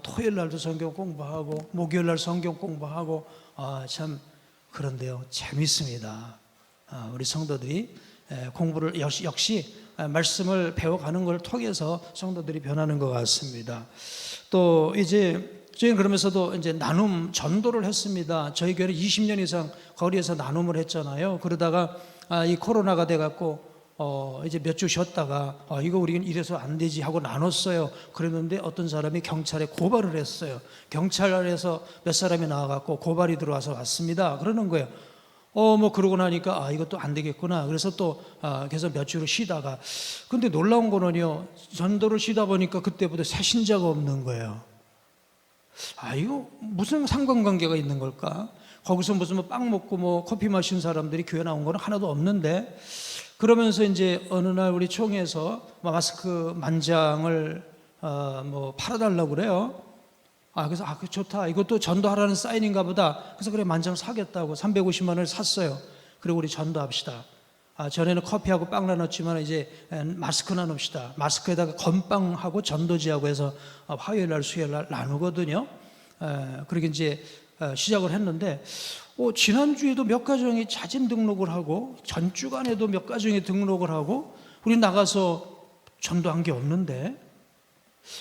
토요일날도 성경 공부하고, 목요일날 성경 공부하고, 참 그런데요 재밌습니다. 우리 성도들이 공부를 역시 말씀을 배워가는 걸 통해서 성도들이 변하는 것 같습니다. 또 이제 저희는 그러면서도 이제 나눔 전도를 했습니다. 저희 교회는 20년 이상 거리에서 나눔을 했잖아요. 그러다가 이 코로나가 돼갖고 이제 몇 주 쉬었다가 이거 우리는 이래서 안 되지 하고 나눴어요. 그랬는데 어떤 사람이 경찰에 고발을 했어요. 경찰에서 몇 사람이 나와갖고 고발이 들어와서 왔습니다. 그러는 거예요. 뭐 그러고 나니까 이것도 안 되겠구나. 그래서 또 계속 몇 주를 쉬다가, 근데 놀라운 거는요, 전도를 쉬다 보니까 그때부터 새 신자가 없는 거예요. 이거 무슨 상관관계가 있는 걸까? 거기서 무슨 뭐 빵 먹고 뭐 커피 마신 사람들이 교회 나온 거는 하나도 없는데, 그러면서 이제 어느 날 우리 총회에서 마스크 10,000장을 뭐 팔아달라고 그래요. 그래서 그 좋다, 이것도 전도하라는 사인인가 보다. 그래서 그래 10,000장 사겠다고 350만 원을 샀어요. 그리고 우리 전도합시다. 전에는 커피하고 빵 나눴지만 이제 마스크 나눕시다. 마스크에다가 건빵하고 전도지하고 해서 화요일 날 수요일 날 나누거든요. 그렇게 이제 시작을 했는데 지난주에도 몇 가정이 자진 등록을 하고 전주간에도 몇 가정이 등록을 하고 우리 나가서 전도한 게 없는데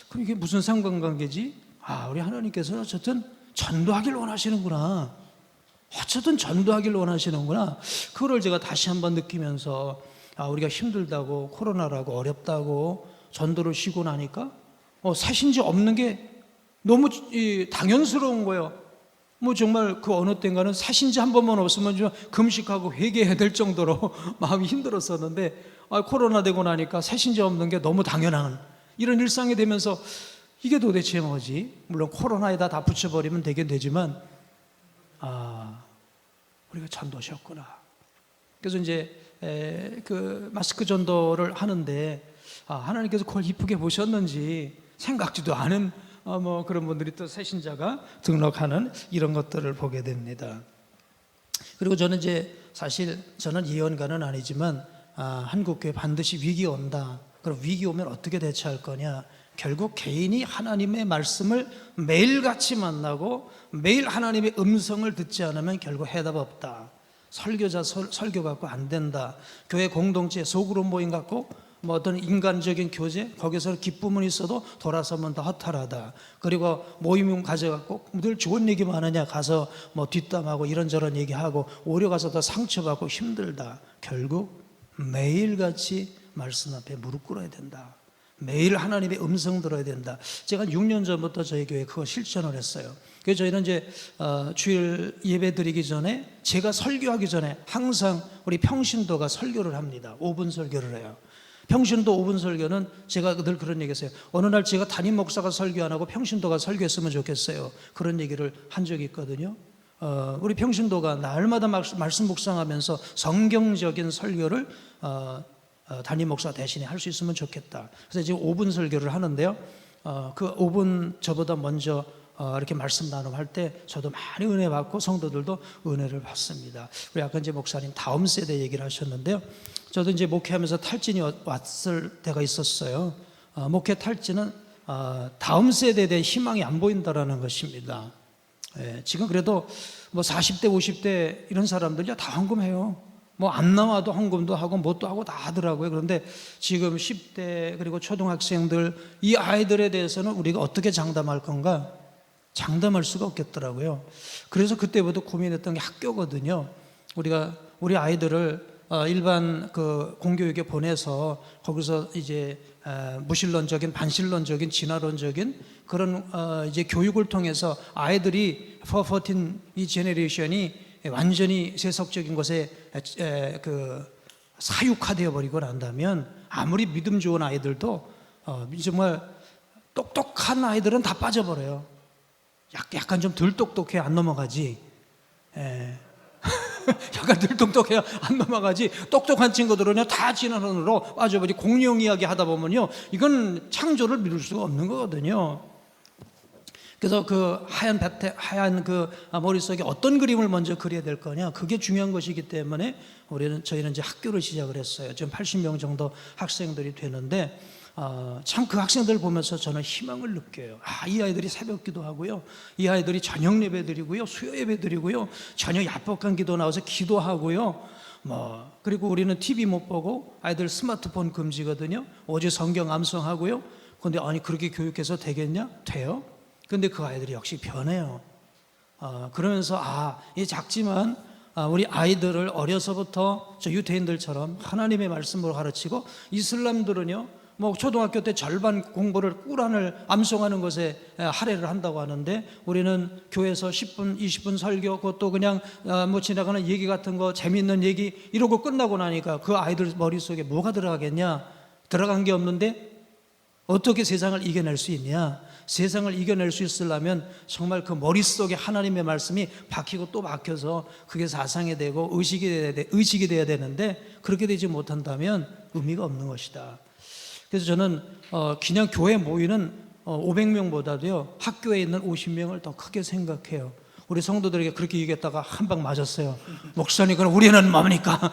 그럼 이게 무슨 상관관계지? 우리 하나님께서는 어쨌든 전도하길 원하시는구나. 어쨌든 전도하길 원하시는구나. 그거를 제가 다시 한번 느끼면서 우리가 힘들다고 코로나라고 어렵다고 전도를 쉬고 나니까 사신지 없는 게 너무 당연스러운 거예요. 뭐 정말 그 어느 때인가는 사신지 한 번만 없으면 좀 금식하고 회개해야 될 정도로 마음이 힘들었었는데 코로나 되고 나니까 사신지 없는 게 너무 당연한 이런 일상이 되면서 이게 도대체 뭐지? 물론 코로나에다 다 붙여버리면 되긴 되지만 우리가 전도셨구나. 그래서 이제 그 마스크 전도를 하는데 하나님께서 그걸 이쁘게 보셨는지 생각지도 않은 뭐 그런 분들이 또 새신자가 등록하는 이런 것들을 보게 됩니다. 그리고 저는 이제 사실 저는 예언가는 아니지만 한국교회 반드시 위기 온다. 그럼 위기 오면 어떻게 대처할 거냐? 결국 개인이 하나님의 말씀을 매일같이 만나고 매일 하나님의 음성을 듣지 않으면 결국 해답 없다. 설교자 설교 갖고 안 된다. 교회 공동체 소그룹 모임 갖고 뭐 어떤 인간적인 교제 거기서 기쁨은 있어도 돌아서면 더 허탈하다. 그리고 모임 가져갖고 늘 좋은 얘기만 하냐 가서 뭐 뒷담하고 이런저런 얘기하고 오히려 가서 더 상처받고 힘들다. 결국 매일같이 말씀 앞에 무릎 꿇어야 된다. 매일 하나님의 음성 들어야 된다. 제가 6년 전부터 저희 교회에 그거 실천을 했어요. 그래서 저희는 이제 주일 예배 드리기 전에 제가 설교하기 전에 항상 우리 평신도가 설교를 합니다. 5분 설교를 해요. 평신도 5분 설교는 제가 늘 그런 얘기했어요. 어느 날 제가 담임 목사가 설교 안 하고 평신도가 설교했으면 좋겠어요. 그런 얘기를 한 적이 있거든요. 우리 평신도가 날마다 말씀 묵상하면서 성경적인 설교를 담임 목사 대신에 할 수 있으면 좋겠다. 그래서 지금 5분 설교를 하는데요. 그 5분 저보다 먼저 이렇게 말씀 나눔할 때 저도 많이 은혜 받고 성도들도 은혜를 받습니다. 우리 아까 이제 목사님 다음 세대 얘기를 하셨는데요. 저도 이제 목회하면서 탈진이 왔을 때가 있었어요. 목회 탈진은 다음 세대에 대한 희망이 안 보인다라는 것입니다. 지금 그래도 뭐 40대, 50대 이런 사람들이 다 헌금해요. 뭐 안 나와도 헌금도 하고 뭣도 하고 다 하더라고요. 그런데 지금 10대 그리고 초등학생들 이 아이들에 대해서는 우리가 어떻게 장담할 건가? 장담할 수가 없겠더라고요. 그래서 그때부터 고민했던 게 학교거든요. 우리가 우리 아이들을 일반 그 공교육에 보내서 거기서 이제 무신론적인 반신론적인 진화론적인 그런 이제 교육을 통해서 아이들이 414 이 제너레이션이 완전히 세속적인 것에 그 사육화되어 버리고 난다면 아무리 믿음 좋은 아이들도 정말 똑똑한 아이들은 다 빠져버려요. 약간 좀 덜 똑똑해 안 넘어가지. 약간 덜 똑똑해야 안 넘어가지. 똑똑한 친구들은요 다 진화론으로 빠져버리. 공룡 이야기 하다 보면요 이건 창조를 미룰 수가 없는 거거든요. 그래서 그 하얀 그 머릿속에 어떤 그림을 먼저 그려야 될 거냐 그게 중요한 것이기 때문에 저희는 이제 학교를 시작을 했어요. 지금 80명 정도 학생들이 되는데 참 그 학생들 보면서 저는 희망을 느껴요. 이 아이들이 새벽기도 하고요, 이 아이들이 저녁 예배 드리고요, 수요 예배 드리고요, 저녁 야복한 기도 나와서 기도하고요. 그리고 우리는 TV 못 보고 아이들 스마트폰 금지거든요. 오직 성경 암송하고요. 근데 아니 그렇게 교육해서 되겠냐? 돼요. 근데 그 아이들이 역시 변해요. 그러면서 이 작지만 우리 아이들을 어려서부터 저 유대인들처럼 하나님의 말씀으로 가르치고 이슬람들은요 뭐 초등학교 때 절반 공부를 꾸란을 암송하는 것에 할애를 한다고 하는데 우리는 교회에서 10분 20분 설교 그것도 그냥 뭐 지나가는 얘기 같은 거 재미있는 얘기 이러고 끝나고 나니까 그 아이들 머릿속에 뭐가 들어가겠냐? 들어간 게 없는데 어떻게 세상을 이겨낼 수 있냐? 세상을 이겨낼 수 있으려면 정말 그 머릿속에 하나님의 말씀이 박히고 또 박혀서 그게 사상이 되고 의식이 돼야 되는데 그렇게 되지 못한다면 의미가 없는 것이다. 그래서 저는 그냥 교회 모이는 500명보다도요 학교에 있는 50명을 더 크게 생각해요. 우리 성도들에게 그렇게 얘기했다가 한 방 맞았어요. 목사님, 그럼 우리는 뭡니까?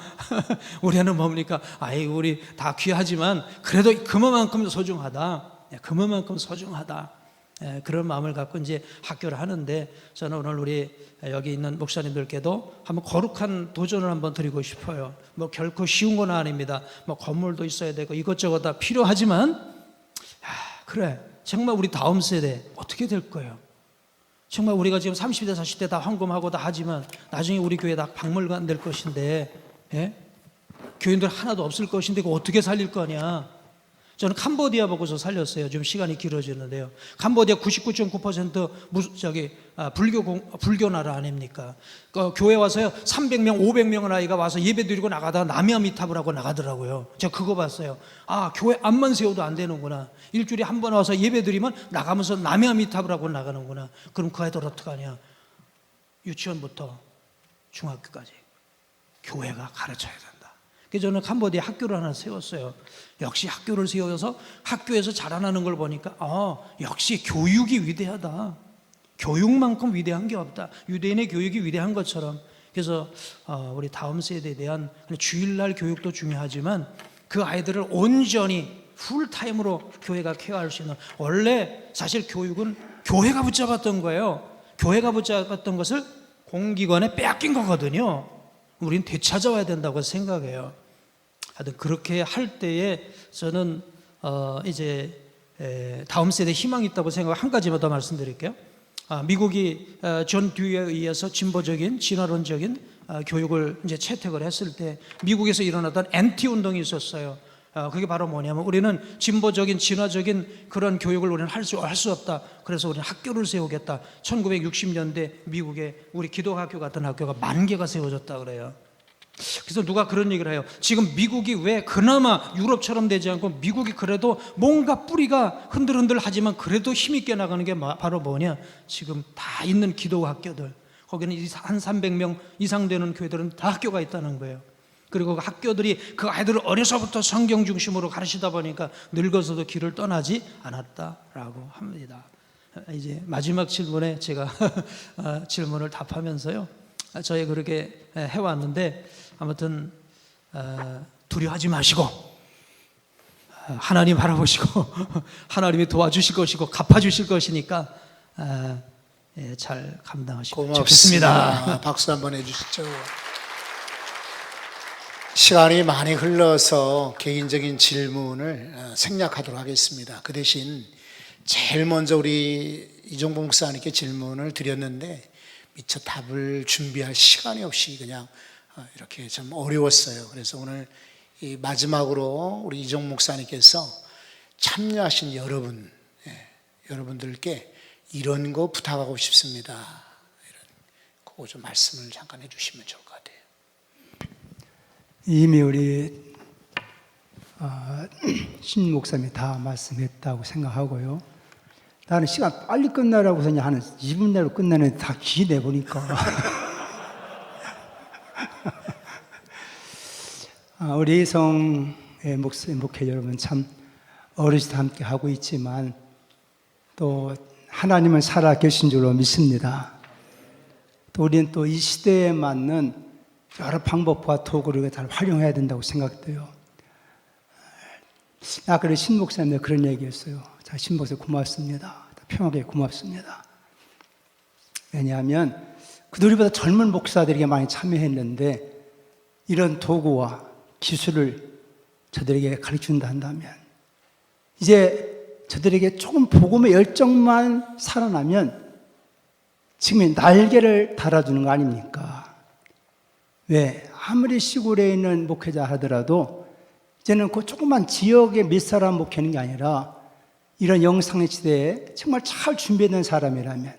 우리는 뭡니까? 아이, 우리 다 귀하지만 그래도 그만큼 소중하다. 그만큼 소중하다. 그런 마음을 갖고 이제 학교를 하는데, 저는 오늘 우리 여기 있는 목사님들께도 한번 거룩한 도전을 한번 드리고 싶어요. 뭐 결코 쉬운 건 아닙니다. 뭐 건물도 있어야 되고 이것저것 다 필요하지만, 그래, 정말 우리 다음 세대 어떻게 될 거예요? 정말 우리가 지금 30대 40대 다 헌금하고 다 하지만 나중에 우리 교회 다 박물관 될 것인데, 교인들 하나도 없을 것인데 그거 어떻게 살릴 거냐? 저는 캄보디아 보고서 살렸어요. 좀 시간이 길어지는데요. 캄보디아 99.9% 불교 나라 아닙니까? 교회 와서요 300명, 500명의 아이가 와서 예배 드리고 나가다가 나미아미탑을 하고 나가더라고요. 제가 그거 봤어요. 아, 교회 앞만 세워도 안 되는구나. 일주일에 한 번 와서 예배 드리면 나가면서 나미아미탑을 하고 나가는구나. 그럼 그 아이들 어떡하냐? 유치원부터 중학교까지 교회가 가르쳐야 된다. 그래서 저는 캄보디아 학교를 하나 세웠어요. 역시 학교를 세워서 학교에서 자라나는 걸 보니까 역시 교육이 위대하다. 교육만큼 위대한 게 없다. 유대인의 교육이 위대한 것처럼. 그래서 우리 다음 세대에 대한 주일날 교육도 중요하지만 그 아이들을 온전히 풀타임으로 교회가 케어할 수 있는, 원래 사실 교육은 교회가 붙잡았던 거예요. 교회가 붙잡았던 것을 공기관에 빼앗긴 거거든요. 우리는 되찾아와야 된다고 생각해요. 하여튼 그렇게 할 때에 저는 이제 다음 세대에 희망이 있다고 생각하고, 한 가지만 더 말씀드릴게요. 미국이 존 듀이에 의해서 진보적인 진화론적인 교육을 이제 채택을 했을 때 미국에서 일어나던 엔티 운동이 있었어요. 그게 바로 뭐냐면, 우리는 진보적인 진화적인 그런 교육을 우리는 할 수 없다. 그래서 우리는 학교를 세우겠다. 1960년대 미국에 우리 기독학교 같은 학교가 10,000개가 세워졌다 그래요. 그래서 누가 그런 얘기를 해요. 지금 미국이 왜 그나마 유럽처럼 되지 않고, 미국이 그래도 뭔가 뿌리가 흔들흔들 하지만 그래도 힘있게 나가는 게 바로 뭐냐? 지금 다 있는 기독학교들, 거기는 한 300명 이상 되는 교회들은 다 학교가 있다는 거예요. 그리고 그 학교들이 그 아이들을 어려서부터 성경 중심으로 가르치다 보니까 늙어서도 길을 떠나지 않았다라고 합니다. 이제 마지막 질문에 제가 질문을 답하면서요, 저희 그렇게 해왔는데, 아무튼 두려워하지 마시고 하나님 바라보시고 하나님이 도와주실 것이고 갚아주실 것이니까 잘 감당하시고 좋겠습니다. 박수 한번 해주시죠. 시간이 많이 흘러서 개인적인 질문을 생략하도록 하겠습니다. 그 대신 제일 먼저 우리 이종복 목사님께 질문을 드렸는데 미처 답을 준비할 시간이 없이 그냥 이렇게 좀 어려웠어요. 그래서 오늘 이 마지막으로 우리 이종복 목사님께서 참여하신 여러분들께 이런 거 부탁하고 싶습니다. 그거 좀 말씀을 잠깐 해주시면 좋을 것 같아요. 이미 우리 신 목사님이 다 말씀했다고 생각하고요. 나는 시간 빨리 끝나라고 그냥 한 2분 내로 끝내는데 다 기내보니까 우리 성의 목회 여러분 참 어르신과 함께 하고 있지만 또 하나님은 살아 계신 줄로 믿습니다. 또 우리는 또 이 시대에 맞는 여러 방법과 도구를 잘 활용해야 된다고 생각돼요. 그래 신 목사님 그런 얘기했어요. 자, 신 목사님 고맙습니다. 평하게 고맙습니다. 왜냐하면 그들보다 젊은 목사들에게 많이 참여했는데 이런 도구와 기술을 저들에게 가르친다 한다면, 이제 저들에게 조금 복음의 열정만 살아나면 지금 날개를 달아주는 거 아닙니까? 왜? 아무리 시골에 있는 목회자 하더라도 이제는 그 조그만 지역의 몇 사람 목회하는 게 아니라 이런 영상의 시대에 정말 잘 준비된 사람이라면,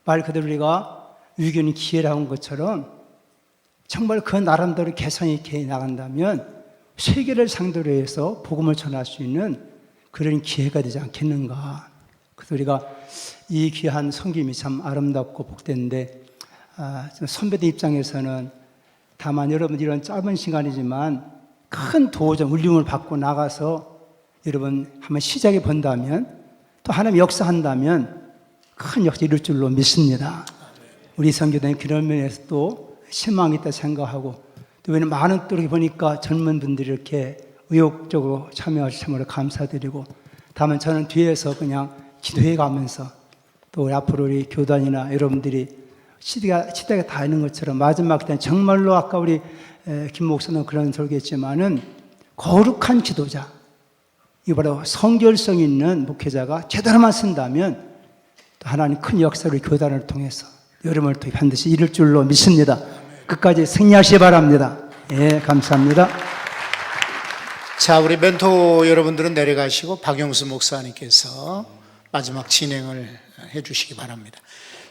말 그대로 우리가 위기는 기회라고 한 것처럼 정말 그 나름대로 개성 있게 나간다면 세계를 상대로 해서 복음을 전할 수 있는 그런 기회가 되지 않겠는가. 그래서 우리가 이 귀한 섬김이 참 아름답고 복된데, 선배들 입장에서는 다만 여러분 이런 짧은 시간이지만 큰 도전, 울림을 받고 나가서 여러분 한번 시작해 본다면, 또 하나님 역사한다면 큰 역사 이룰 줄로 믿습니다. 우리 선교단이 그런 면에서 또 희망이 있다 생각하고, 또 왜냐면 많은 또 이렇게 보니까 젊은 분들이 이렇게 의욕적으로 참여하셔서 참으로 감사드리고, 다만 저는 뒤에서 그냥 기도해 가면서 또 우리 앞으로 우리 교단이나 여러분들이 시대가 다 있는 것처럼 마지막 때는 정말로 아까 우리 김 목사는 그런 설교했지만은 거룩한 지도자, 이 바로 성결성 있는 목회자가 제대로만 쓴다면 또 하나님 큰 역사를 교단을 통해서 여러분을 통해 반드시 이룰 줄로 믿습니다. 끝까지 승리하시기 바랍니다. 예, 감사합니다. 자, 우리 멘토 여러분들은 내려가시고 박영수 목사님께서 마지막 진행을 해주시기 바랍니다.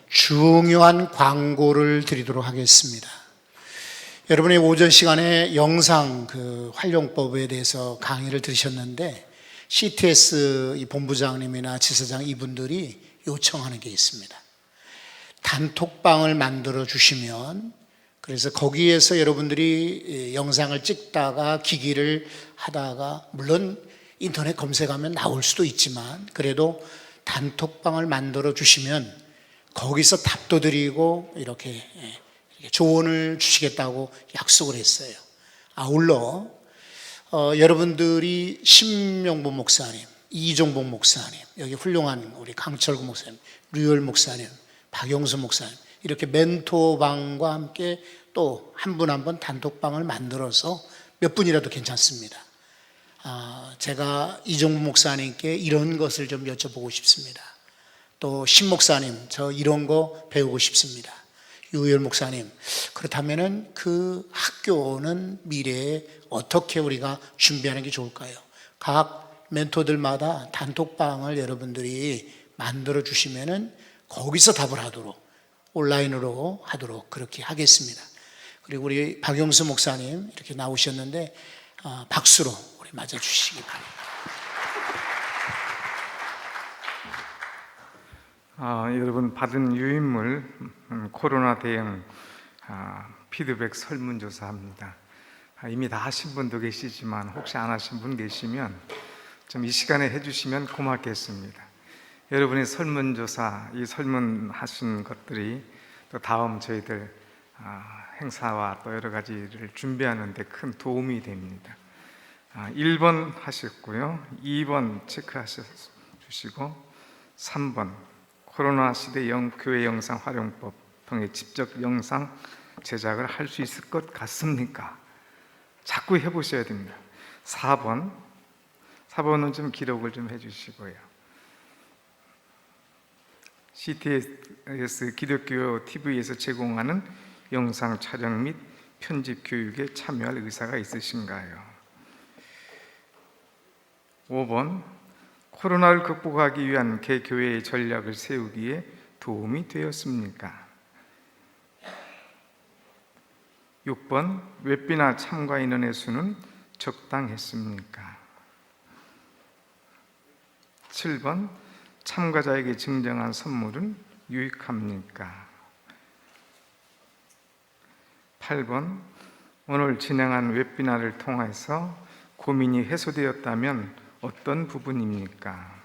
중요한 광고를 드리도록 하겠습니다. 여러분이 오전 시간에 영상 활용법에 대해서 강의를 들으셨는데 CTS 이 본부장님이나 지사장 이분들이 요청하는 게 있습니다. 단톡방을 만들어 주시면, 그래서 거기에서 여러분들이 영상을 찍다가 기기를 하다가, 물론 인터넷 검색하면 나올 수도 있지만 그래도 단톡방을 만들어 주시면 거기서 답도 드리고 이렇게 조언을 주시겠다고 약속을 했어요. 아울러 여러분들이 신명보 목사님, 이종복 목사님, 여기 훌륭한 우리 강철구 목사님, 류열 목사님, 박영수 목사님, 이렇게 멘토방과 함께 또 한 분 한 분 단톡방을 만들어서 몇 분이라도 괜찮습니다. 제가 이종복 목사님께 이런 것을 좀 여쭤보고 싶습니다. 또 신 목사님, 저 이런 거 배우고 싶습니다. 유열 목사님, 그렇다면은 그 학교는 미래에 어떻게 우리가 준비하는 게 좋을까요? 각 멘토들마다 단톡방을 여러분들이 만들어 주시면은 거기서 답을 하도록, 온라인으로 하도록 그렇게 하겠습니다. 그리고 우리 박영수 목사님 이렇게 나오셨는데 박수로 우리 맞아 주시기 바랍니다. 여러분 받은 유인물 코로나 대응 피드백 설문조사합니다. 이미 다 하신 분도 계시지만 혹시 안 하신 분 계시면 좀 이 시간에 해주시면 고맙겠습니다. 여러분의 설문조사, 이 설문하신 것들이 또 다음 저희들 행사와 또 여러 가지를 준비하는 데 큰 도움이 됩니다. 1번 하셨고요, 2번 체크하셔주시고, 3번 코로나 시대 교회 영상 활용법 통해 직접 영상 제작을 할 수 있을 것 같습니까? 자꾸 해보셔야 됩니다. 4번은 좀 기록을 좀 해주시고요. CTS 기독교 TV에서 제공하는 영상 촬영 및 편집 교육에 참여할 의사가 있으신가요? 5번, 코로나를 극복하기 위한 개교회의 전략을 세우기에 도움이 되었습니까? 6번, 웹비나 참가 인원의 수는 적당했습니까? 7번, 참가자에게 증정한 선물은 유익합니까? 8번, 오늘 진행한 웹비나를 통해서 고민이 해소되었다면 어떤 부분입니까?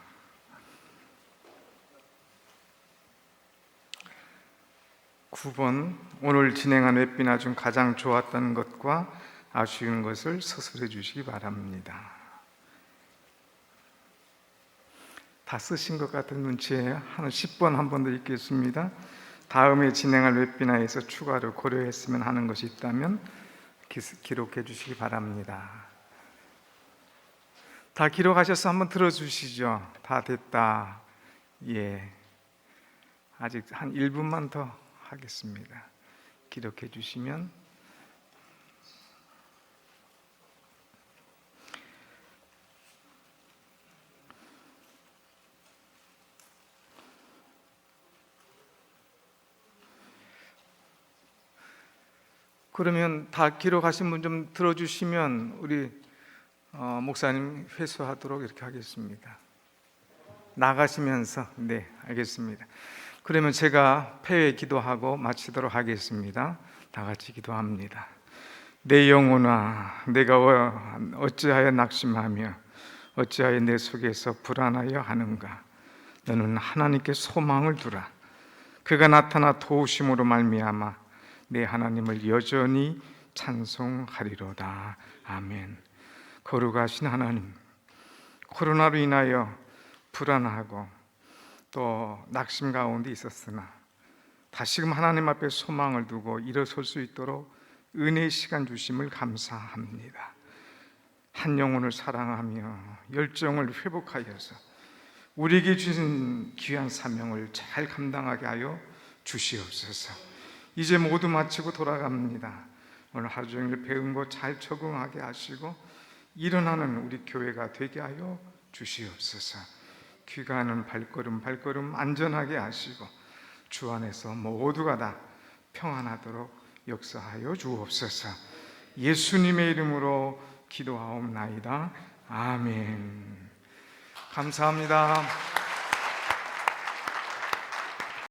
9번, 오늘 진행한 웹비나 중 가장 좋았던 것과 아쉬운 것을 서술해 주시기 바랍니다. 다 쓰신 것 같은 눈치예요. 한 10번 한 번 더 읽겠습니다. 다음에 진행할 웹비나에서 추가로 고려했으면 하는 것이 있다면 기록해 주시기 바랍니다. 다 기록하셔서 한번 들어주시죠. 다 됐다. 예. 아직 한 1분만 더 하겠습니다. 기록해 주시면. 그러면 다 기록하신 분 좀 들어주시면 우리 목사님 회수하도록 이렇게 하겠습니다. 나가시면서. 네, 알겠습니다. 그러면 제가 폐회 기도하고 마치도록 하겠습니다. 다 같이 기도합니다. 내 영혼아, 내가 어찌하여 낙심하며 어찌하여 내 속에서 불안하여 하는가? 너는 하나님께 소망을 두라. 그가 나타나 도우심으로 말미암아 내 하나님을 여전히 찬송하리로다. 아멘. 거룩하신 하나님, 코로나로 인하여 불안하고 또 낙심 가운데 있었으나 다시금 하나님 앞에 소망을 두고 일어설 수 있도록 은혜의 시간 주심을 감사합니다. 한 영혼을 사랑하며 열정을 회복하여서 우리에게 주신 귀한 사명을 잘 감당하게 하여 주시옵소서. 이제 모두 마치고 돌아갑니다. 오늘 하루 종일 배운 거 잘 적응하게 하시고 일어나는 우리 교회가 되게 하여 주시옵소서. 귀가하는 발걸음 안전하게 하시고 주 안에서 모두가 다 평안하도록 역사하여 주옵소서. 예수님의 이름으로 기도하옵나이다. 아멘. 감사합니다.